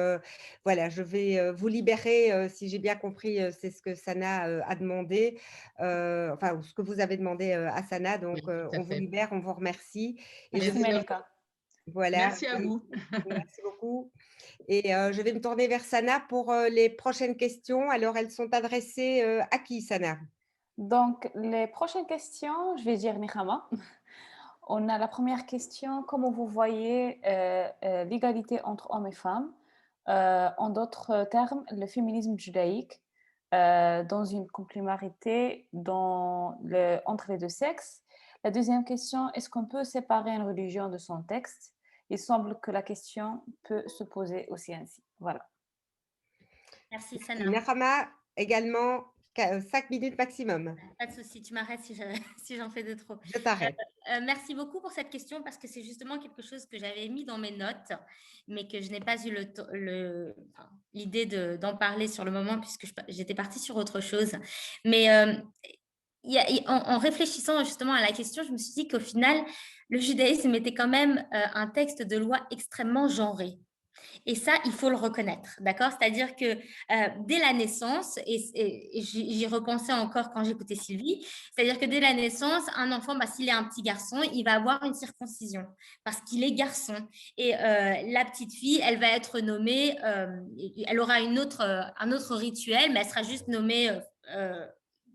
voilà, je vais vous libérer, si j'ai bien compris, c'est ce que Sana a demandé, enfin, ce que vous avez demandé à Sana. Donc, Oui, on vous libère, on vous remercie. Et Merci, Malika. Voilà. Merci à vous. Merci beaucoup. Et je vais me tourner vers Sana pour les prochaines questions. Alors, elles sont adressées à qui, Sana? Donc, les prochaines questions, je vais dire Nehama. On a la première question, comment vous voyez l'égalité entre hommes et femmes, en d'autres termes, le féminisme judaïque, dans une complémentarité entre les deux sexes. La deuxième question, est-ce qu'on peut séparer une religion de son texte? Il semble que la question peut se poser aussi ainsi. Voilà. Merci, Sana. Nehama, également, 5 minutes maximum. Pas de souci, tu m'arrêtes si j'en fais de trop. Je t'arrête. Merci beaucoup pour cette question parce que c'est justement quelque chose que j'avais mis dans mes notes, mais que je n'ai pas eu l'idée d'en parler sur le moment puisque j'étais partie sur autre chose. Mais en réfléchissant justement à la question, je me suis dit qu'au final, le judaïsme était quand même un texte de loi extrêmement genré. Et ça, il faut le reconnaître, d'accord? C'est-à-dire que dès la naissance, et j'y repensais encore quand j'écoutais Sylvie, c'est-à-dire que dès la naissance, un enfant, s'il est un petit garçon, il va avoir une circoncision parce qu'il est garçon. Et la petite fille, elle va être nommée, elle aura un autre rituel, mais elle sera juste nommée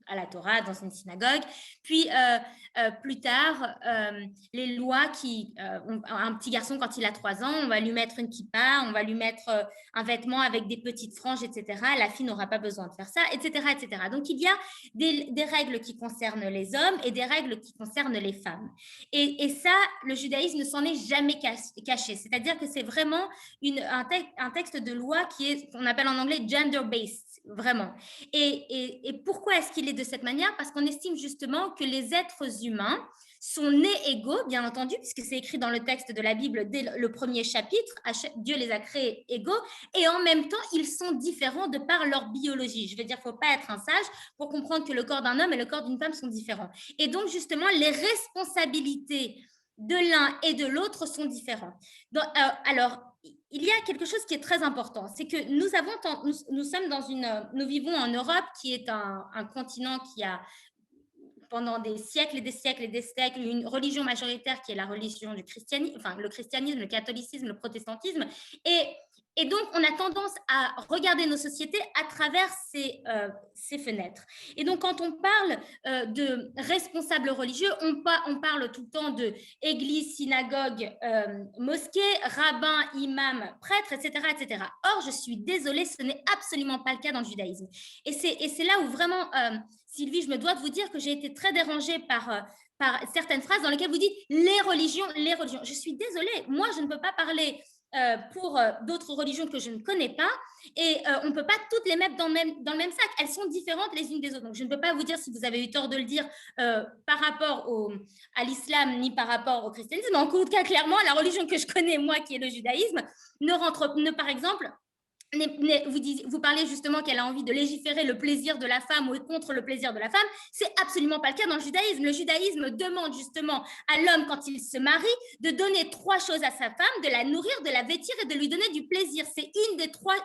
à la Torah, dans une synagogue. Puis, plus tard, les lois un petit garçon, quand il a 3 ans, on va lui mettre une kippa, on va lui mettre un vêtement avec des petites franges, etc. La fille n'aura pas besoin de faire ça, etc., etc. Donc, il y a des règles qui concernent les hommes et des règles qui concernent les femmes. Et ça, le judaïsme ne s'en est jamais caché. C'est-à-dire que c'est vraiment un texte de loi qui est, qu'on appelle en anglais gender-based, vraiment. Et pourquoi est-ce qu'il est de cette manière? Parce qu'on estime justement que les êtres humains sont nés égaux, bien entendu, puisque c'est écrit dans le texte de la Bible dès le premier chapitre, Dieu les a créés égaux, et en même temps, ils sont différents de par leur biologie. Je veux dire, il ne faut pas être un sage pour comprendre que le corps d'un homme et le corps d'une femme sont différents. Et donc, justement, les responsabilités de l'un et de l'autre sont différentes. Alors, il y a quelque chose qui est très important, c'est que nous vivons en Europe, qui est un continent qui a pendant des siècles et des siècles et des siècles une religion majoritaire qui est la religion du christianisme, enfin le christianisme, le catholicisme, le protestantisme, et donc on a tendance à regarder nos sociétés à travers ces fenêtres. Et donc quand on parle de responsables religieux, on parle tout le temps de église, synagogue, mosquée, rabbin, imam, prêtre, etc., etc. Or, je suis désolée, ce n'est absolument pas le cas dans le judaïsme. Et c'est là où vraiment, Sylvie, je me dois de vous dire que j'ai été très dérangée par certaines phrases dans lesquelles vous dites les religions. Je suis désolée, moi je ne peux pas parler pour d'autres religions que je ne connais pas, et on ne peut pas toutes les mettre dans le même sac. Elles sont différentes les unes des autres. Donc, je ne peux pas vous dire si vous avez eu tort de le dire par rapport à l'islam ni par rapport au christianisme. En tout cas, clairement, la religion que je connais, moi, qui est le judaïsme, par exemple, vous parlez justement qu'elle a envie de légiférer le plaisir de la femme ou est contre le plaisir de la femme. C'est absolument pas le cas dans le judaïsme. Le judaïsme demande justement à l'homme, quand il se marie, de donner 3 choses à sa femme, de la nourrir, de la vêtir et de lui donner du plaisir. C'est une des trois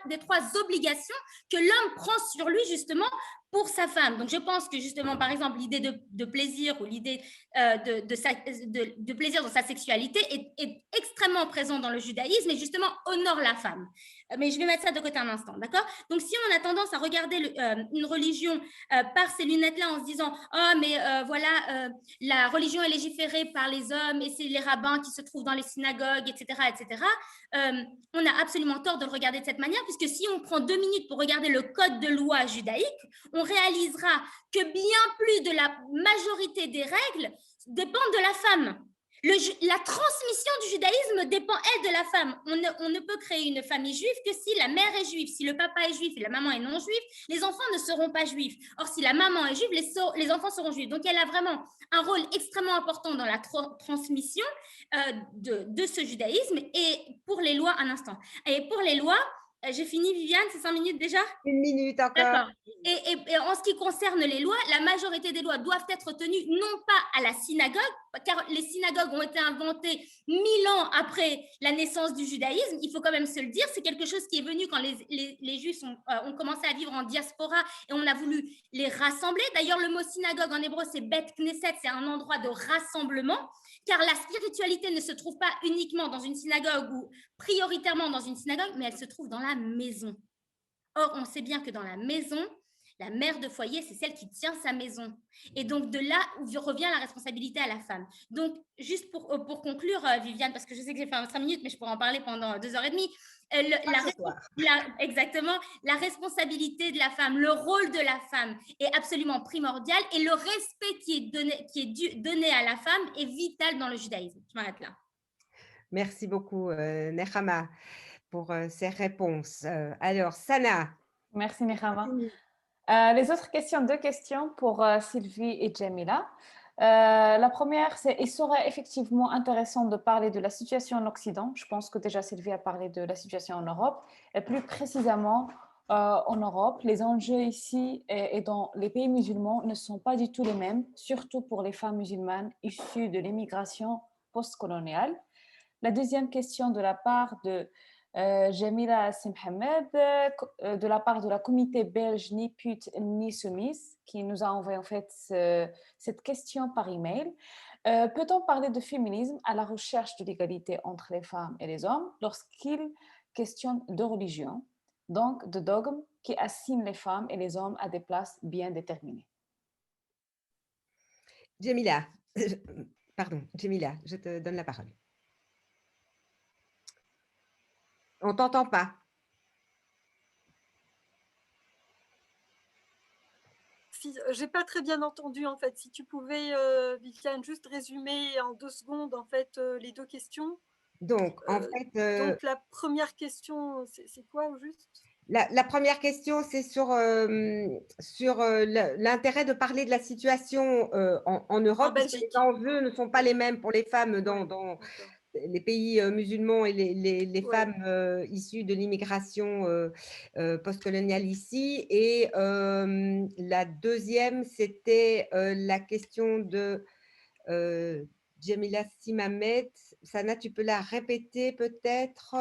obligations que l'homme prend sur lui justement pour sa femme. Donc, je pense que justement, par exemple, l'idée de plaisir ou l'idée de plaisir dans sa sexualité est extrêmement présente dans le judaïsme et justement honore la femme. Mais je vais mettre ça de côté un instant, d'accord? Donc, si on a tendance à regarder une religion par ces lunettes-là en se disant « Oh, mais voilà, la religion est légiférée par les hommes et c'est les rabbins qui se trouvent dans les synagogues, etc. etc. » On a absolument tort de le regarder de cette manière, puisque si on prend 2 minutes pour regarder le code de loi judaïque, on réalisera que bien plus de la majorité des règles dépendent de la femme. La transmission du judaïsme dépend, elle, de la femme. On ne peut créer une famille juive que si la mère est juive. Si le papa est juif et la maman est non juive, les enfants ne seront pas juifs. Or, si la maman est juive, les enfants seront juifs. Donc, elle a vraiment un rôle extrêmement important dans la transmission de ce judaïsme. Et pour les lois, un instant. Et pour les lois, j'ai fini, Viviane, c'est 5 minutes déjà? 1 minute encore. D'accord. Et en ce qui concerne les lois, la majorité des lois doivent être tenues non pas à la synagogue, car les synagogues ont été inventées 1000 ans après la naissance du judaïsme. Il faut quand même se le dire, c'est quelque chose qui est venu quand les Juifs ont commencé à vivre en diaspora et on a voulu les rassembler. D'ailleurs, le mot synagogue en hébreu, c'est Bet Knesset, c'est un endroit de rassemblement, car la spiritualité ne se trouve pas uniquement dans une synagogue ou prioritairement dans une synagogue, mais elle se trouve dans la maison. Or, on sait bien que dans la maison, la mère de foyer, c'est celle qui tient sa maison. Et donc, de là où revient la responsabilité à la femme. Donc, juste pour conclure, Viviane, parce que je sais que j'ai fait 5 minutes, mais je pourrais en parler pendant 2h30. Exactement, la responsabilité de la femme, le rôle de la femme est absolument primordial et le respect qui est donné à la femme est vital dans le judaïsme. Je m'arrête là. Merci beaucoup, Nechama, pour ces réponses. Alors, Sana. Merci, Nechama. Les autres questions, 2 questions pour Sylvie et Jamila. La première, c'est il serait effectivement intéressant de parler de la situation en Occident. Je pense que déjà Sylvie a parlé de la situation en Europe. Et plus précisément, en Europe, les enjeux ici et dans les pays musulmans ne sont pas du tout les mêmes, surtout pour les femmes musulmanes issues de l'immigration postcoloniale. La deuxième question de la part de Jamila Simhamed, de la part de la communauté belge Ni Pute Ni Soumise, qui nous a envoyé en fait cette question par email. Peut-on parler de féminisme à la recherche de l'égalité entre les femmes et les hommes lorsqu'il questionne de religion, donc de dogmes qui assignent les femmes et les hommes à des places bien déterminées? Jamila, Jamila, je te donne la parole. On ne t'entend pas. Je n'ai pas très bien entendu, en fait. Si tu pouvais, Viviane, juste résumer en 2 secondes, en fait, les 2 questions. Donc, en fait… donc, la première question, c'est quoi, au juste? La première question, c'est sur l'intérêt de parler de la situation en Europe, parce que les enjeux ne sont pas les mêmes pour les femmes dans les pays musulmans et les femmes issues de l'immigration postcoloniale ici. Et la deuxième, c'était la question de Jamila Simamed. Sana, tu peux la répéter peut-être?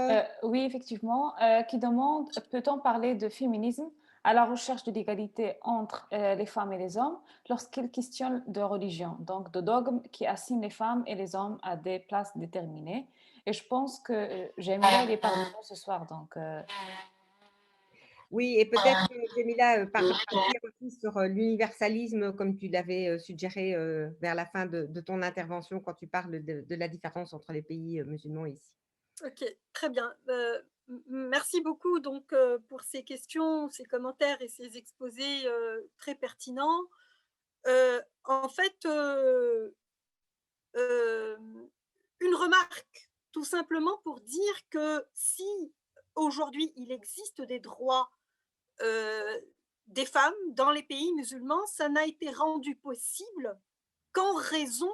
Oui, effectivement, qui demande « Peut-on parler de féminisme à la recherche de l'égalité entre les femmes et les hommes lorsqu'il questionne de religion, donc de dogmes qui assignent les femmes et les hommes à des places déterminées ?» Et je pense que Jamila est parmi nous ce soir, donc… Oui, et peut-être que Jamila parle aussi sur l'universalisme, comme tu l'avais suggéré vers la fin de ton intervention quand tu parles de la différence entre les pays musulmans ici. Ok, très bien. Merci beaucoup donc, pour ces questions, ces commentaires et ces exposés très pertinents. En fait, une remarque, tout simplement pour dire que si aujourd'hui il existe des droits des femmes dans les pays musulmans, ça n'a été rendu possible qu'en raison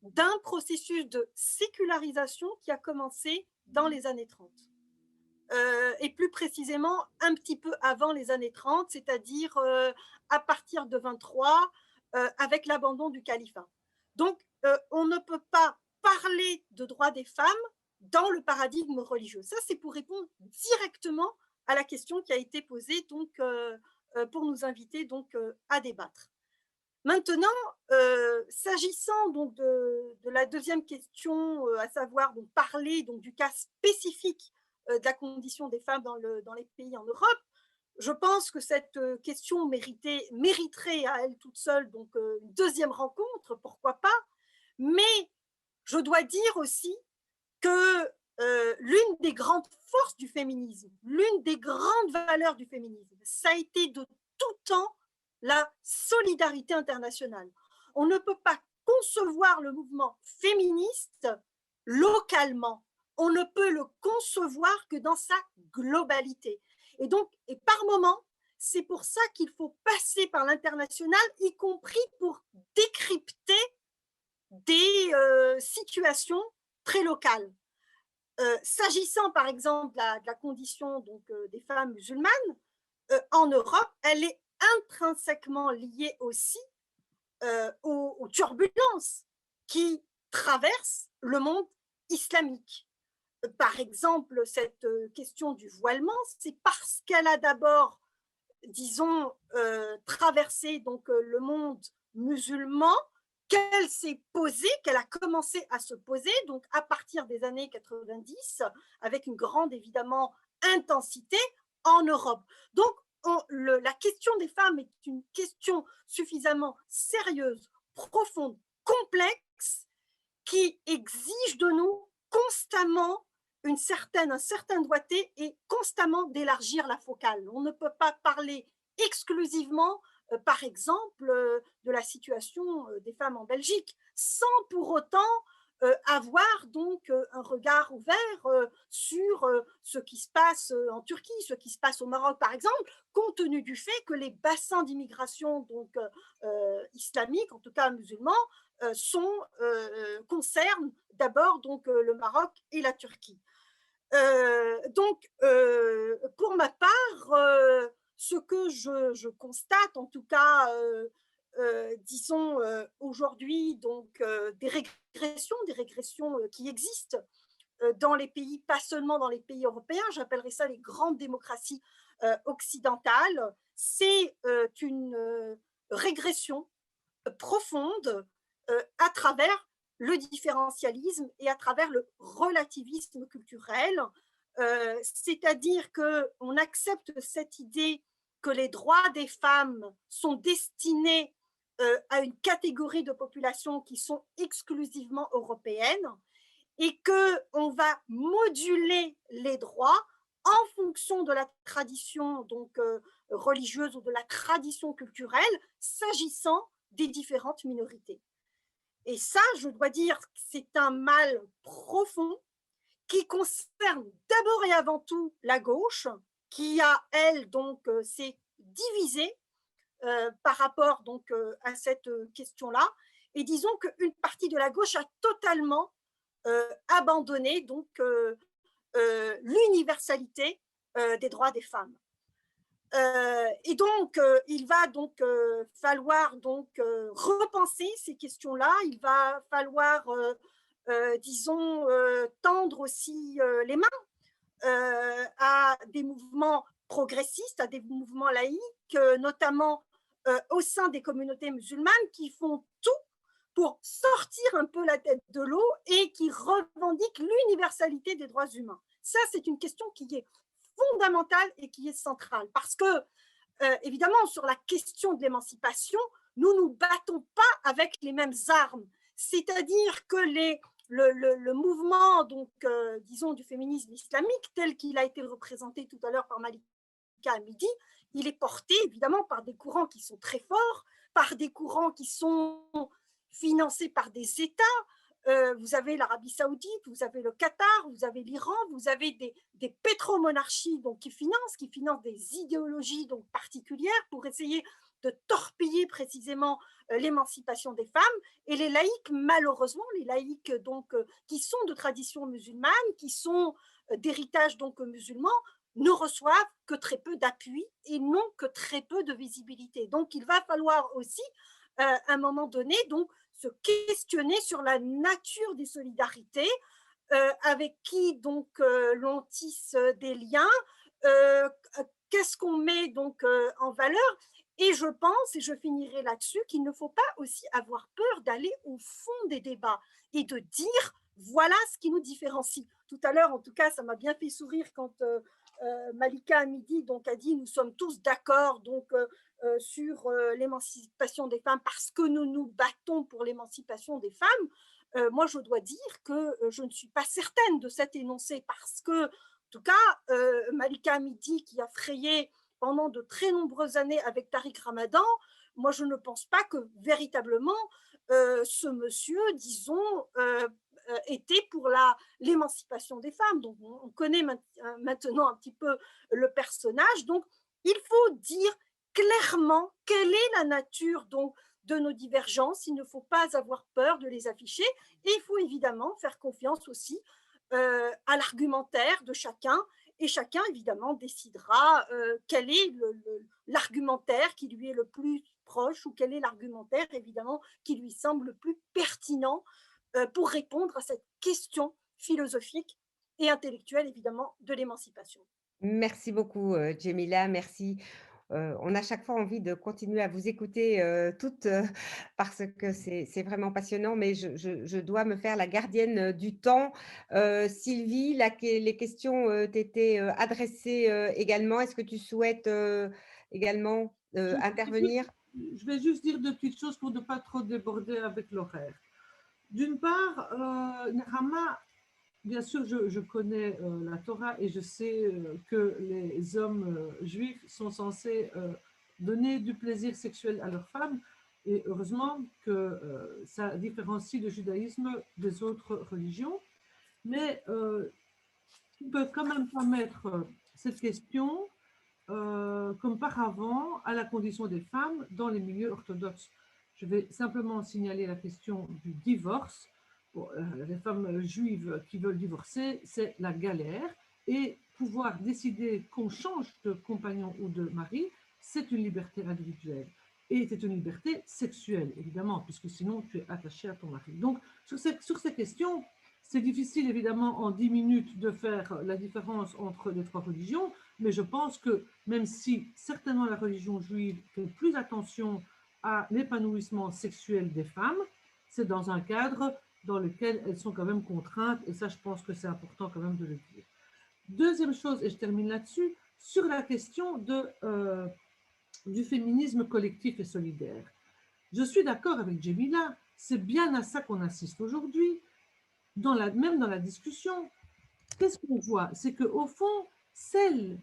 d'un processus de sécularisation qui a commencé dans les années 30. et plus précisément un petit peu avant les années 30, c'est-à-dire à partir de 23, avec l'abandon du califat. Donc, on ne peut pas parler de droits des femmes dans le paradigme religieux. Ça, c'est pour répondre directement à la question qui a été posée donc, pour nous inviter donc, à débattre. Maintenant, s'agissant donc de la deuxième question, à savoir donc, parler donc, du cas spécifique de la condition des femmes dans les pays en Europe, je pense que cette question mériterait à elle toute seule donc, une deuxième rencontre, pourquoi pas, mais je dois dire aussi que l'une des grandes forces du féminisme, l'une des grandes valeurs du féminisme, ça a été de tout temps la solidarité internationale. On ne peut pas concevoir le mouvement féministe localement. On ne peut le concevoir que dans sa globalité. Et donc, et par moment, c'est pour ça qu'il faut passer par l'international, y compris pour décrypter des situations très locales. S'agissant par exemple de la condition donc, des femmes musulmanes, en Europe, elle est intrinsèquement liée aussi aux turbulences qui traversent le monde islamique. Par exemple, cette question du voilement, c'est parce qu'elle a d'abord, disons, traversé donc, le monde musulman qu'elle s'est posée, qu'elle a commencé à se poser, donc à partir des années 90, avec une grande, évidemment, intensité en Europe. Donc, la question des femmes est une question suffisamment sérieuse, profonde, complexe, qui exige de nous constamment un certain doigté et constamment d'élargir la focale. On ne peut pas parler exclusivement par exemple, de la situation des femmes en Belgique, sans pour autant avoir donc un regard ouvert sur ce qui se passe en Turquie, ce qui se passe au Maroc, par exemple, compte tenu du fait que les bassins d'immigration donc islamiques, en tout cas musulmans, concernent d'abord donc le Maroc et la Turquie. Donc, pour ma part, ce que je constate, en tout cas, disons aujourd'hui, donc des régressions qui existent dans les pays, pas seulement dans les pays européens, j'appellerais ça les grandes démocraties occidentales. C'est une régression profonde à travers le différentialisme et à travers le relativisme culturel, c'est-à-dire qu'on accepte cette idée que les droits des femmes sont destinés à une catégorie de population qui sont exclusivement européennes et qu'on va moduler les droits en fonction de la tradition donc, religieuse ou de la tradition culturelle s'agissant des différentes minorités. Et ça, je dois dire, c'est un mal profond qui concerne d'abord et avant tout la gauche, qui a, elle, donc, s'est divisée par rapport donc, à cette question-là. Et disons qu'une partie de la gauche a totalement abandonné donc, l'universalité des droits des femmes. Et donc, il va donc falloir donc, repenser ces questions-là. Il va falloir, disons, tendre aussi les mains à des mouvements progressistes, à des mouvements laïques, notamment au sein des communautés musulmanes qui font tout pour sortir un peu la tête de l'eau et qui revendiquent l'universalité des droits humains. Ça, c'est une question qui est fondamentale et qui est centrale. Parce que, évidemment, sur la question de l'émancipation, nous ne nous battons pas avec les mêmes armes. C'est-à-dire que le mouvement, donc, disons, du féminisme islamique, tel qu'il a été représenté tout à l'heure par Malika Hamidi, il est porté, évidemment, par des courants qui sont très forts, par des courants qui sont financés par des États. Vous avez l'Arabie Saoudite, vous avez le Qatar, vous avez l'Iran, vous avez des pétromonarchies donc, qui financent des idéologies donc, particulières pour essayer de torpiller précisément l'émancipation des femmes. Et les laïcs, malheureusement, les laïcs donc, qui sont de tradition musulmane, qui sont d'héritage donc musulman, ne reçoivent que très peu d'appui et n'ont que très peu de visibilité. Donc, il va falloir aussi, à un moment donné, donc, se questionner sur la nature des solidarités, avec qui donc l'on tisse des liens, qu'est-ce qu'on met donc en valeur. Et je pense, et je finirai là-dessus, qu'il ne faut pas aussi avoir peur d'aller au fond des débats et de dire voilà ce qui nous différencie. Tout à l'heure, en tout cas, ça m'a bien fait sourire quand Malika à midi donc, a dit nous sommes tous d'accord donc, sur l'émancipation des femmes parce que nous nous battons pour l'émancipation des femmes. Moi, je dois dire que je ne suis pas certaine de cet énoncé parce que, en tout cas, Malika Hamidi, qui a frayé pendant de très nombreuses années avec Tariq Ramadan, moi, je ne pense pas que véritablement ce monsieur, disons, était pour l'émancipation des femmes. Donc, on connaît maintenant un petit peu le personnage. Donc, il faut dire clairement quelle est la nature donc, de nos divergences. Il ne faut pas avoir peur de les afficher. Et il faut évidemment faire confiance aussi à l'argumentaire de chacun. Et chacun, évidemment, décidera quel est l'argumentaire qui lui est le plus proche ou quel est l'argumentaire, évidemment, qui lui semble le plus pertinent pour répondre à cette question philosophique et intellectuelle, évidemment, de l'émancipation. Merci beaucoup, Djemila, merci. On a chaque fois envie de continuer à vous écouter toutes parce que c'est vraiment passionnant, mais je dois me faire la gardienne du temps. Sylvie, les questions t'étaient adressées également. Est-ce que tu souhaites également intervenir? Je vais juste dire deux petites choses pour ne pas trop déborder avec l'horaire. D'une part, Nehama, bien sûr, je connais la Torah et je sais que les hommes juifs sont censés donner du plaisir sexuel à leurs femmes. Et heureusement que ça différencie le judaïsme des autres religions. Mais on ne peut quand même pas mettre cette question comme par avant à la condition des femmes dans les milieux orthodoxes. Je vais simplement signaler la question du divorce. Pour les femmes juives qui veulent divorcer, c'est la galère. Et pouvoir décider qu'on change de compagnon ou de mari, c'est une liberté individuelle. Et c'est une liberté sexuelle, évidemment, puisque sinon tu es attaché à ton mari. Donc, sur ces questions, c'est difficile, évidemment, en 10 minutes de faire la différence entre les trois religions, mais je pense que même si certainement la religion juive fait plus attention à l'épanouissement sexuel des femmes, c'est dans un cadre dans lequel elles sont quand même contraintes, et ça, je pense que c'est important quand même de le dire. Deuxième chose, et je termine là-dessus, sur la question du féminisme collectif et solidaire. Je suis d'accord avec Djemila, c'est bien à ça qu'on assiste aujourd'hui, même dans la discussion. Qu'est-ce qu'on voit? C'est qu'au fond, celles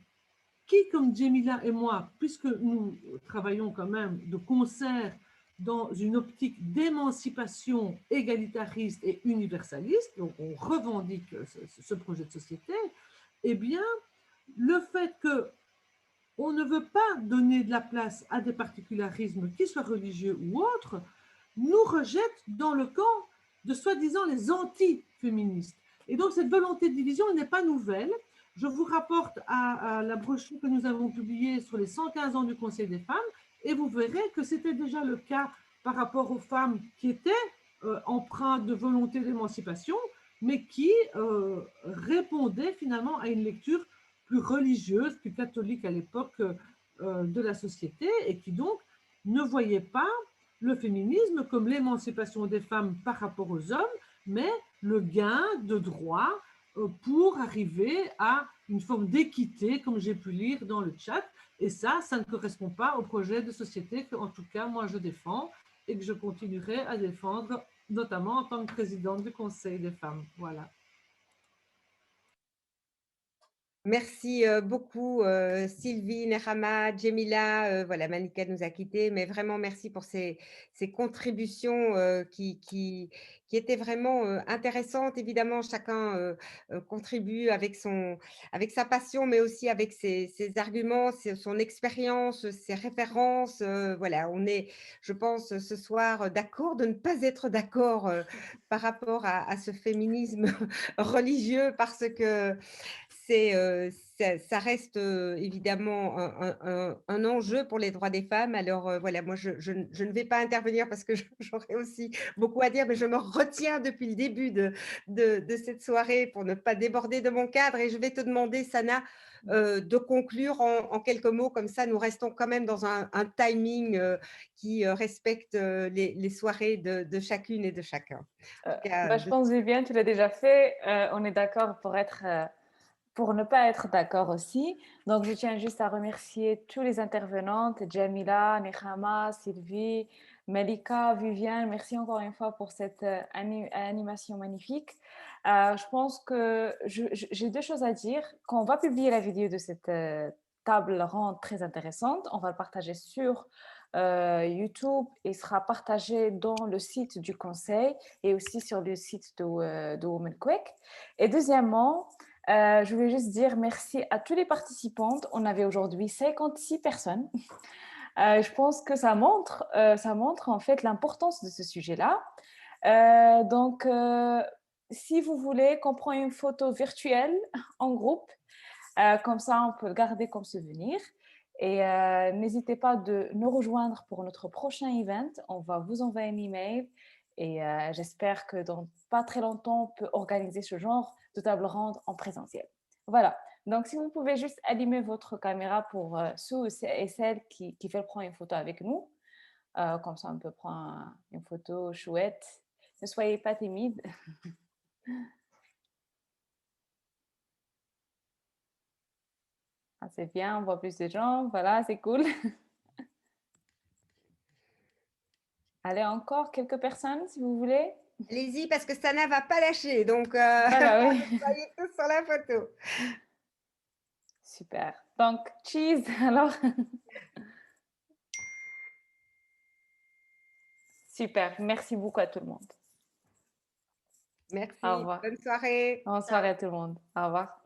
qui, comme Djemila et moi, puisque nous travaillons quand même de concert dans une optique d'émancipation égalitariste et universaliste, donc on revendique ce projet de société, eh bien, le fait qu'on ne veut pas donner de la place à des particularismes, qu'ils soient religieux ou autres, nous rejette dans le camp de soi-disant les anti-féministes. Et donc, cette volonté de division n'est pas nouvelle. Je vous rapporte à la brochure que nous avons publiée sur les 115 ans du Conseil des femmes, et vous verrez que c'était déjà le cas par rapport aux femmes qui étaient empreintes de volonté d'émancipation, mais qui répondaient finalement à une lecture plus religieuse, plus catholique à l'époque de la société, et qui donc ne voyaient pas le féminisme comme l'émancipation des femmes par rapport aux hommes, mais le gain de droits pour arriver à une forme d'équité, comme j'ai pu lire dans le chat. Et ça ne correspond pas au projet de société que, en tout cas, moi, je défends et que je continuerai à défendre, notamment en tant que présidente du Conseil des femmes. Voilà. Merci beaucoup Sylvie, Nehama, Djemila, voilà, Malika nous a quittés, mais vraiment merci pour ces contributions qui étaient vraiment intéressantes. Évidemment, chacun contribue avec sa passion, mais aussi avec ses arguments, son expérience, ses références. Voilà, on est, je pense, ce soir d'accord de ne pas être d'accord par rapport à ce féminisme religieux parce que c'est ça reste évidemment un enjeu pour les droits des femmes. Alors voilà, moi, je ne vais pas intervenir parce que j'aurais aussi beaucoup à dire, mais je me retiens depuis le début de cette soirée pour ne pas déborder de mon cadre. Et je vais te demander, Sana, de conclure en quelques mots, comme ça nous restons quand même dans un timing qui respecte les soirées de chacune et de chacun. Je pense, Viviane, tu l'as déjà fait. On est d'accord pour ne pas être d'accord aussi. Donc, je tiens juste à remercier tous les intervenantes, Jamila, Nechama, Sylvie, Malika, Viviane. Merci encore une fois pour cette animation magnifique. Je pense que j'ai deux choses à dire. Quand on va publier la vidéo de cette table ronde très intéressante, on va le partager sur YouTube et sera partagé dans le site du conseil et aussi sur le site de Women Quick. Et deuxièmement, je voulais juste dire merci à tous les participantes. On avait aujourd'hui 56 personnes. Je pense que ça montre en fait l'importance de ce sujet-là. Donc, si vous voulez qu'on prenne une photo virtuelle en groupe, comme ça on peut le garder comme souvenir. Et n'hésitez pas de nous rejoindre pour notre prochain event. On va vous envoyer un email et j'espère que dans pas très longtemps, on peut organiser ce genre de table ronde en présentiel. Voilà. Donc, si vous pouvez juste allumer votre caméra pour ceux et celles qui veulent prendre une photo avec nous. Comme ça, on peut prendre une photo chouette. Ne soyez pas timide. Ah, c'est bien, on voit plus de gens. Voilà, c'est cool. Allez, encore quelques personnes, si vous voulez. Allez-y, parce que Sana ne va pas lâcher. Donc, Voilà, oui. soyez tous sur la photo. Super. Donc, cheese, alors. Super. Merci beaucoup à tout le monde. Merci. Au revoir. Bonne soirée. Bonne soirée à tout le monde. Au revoir.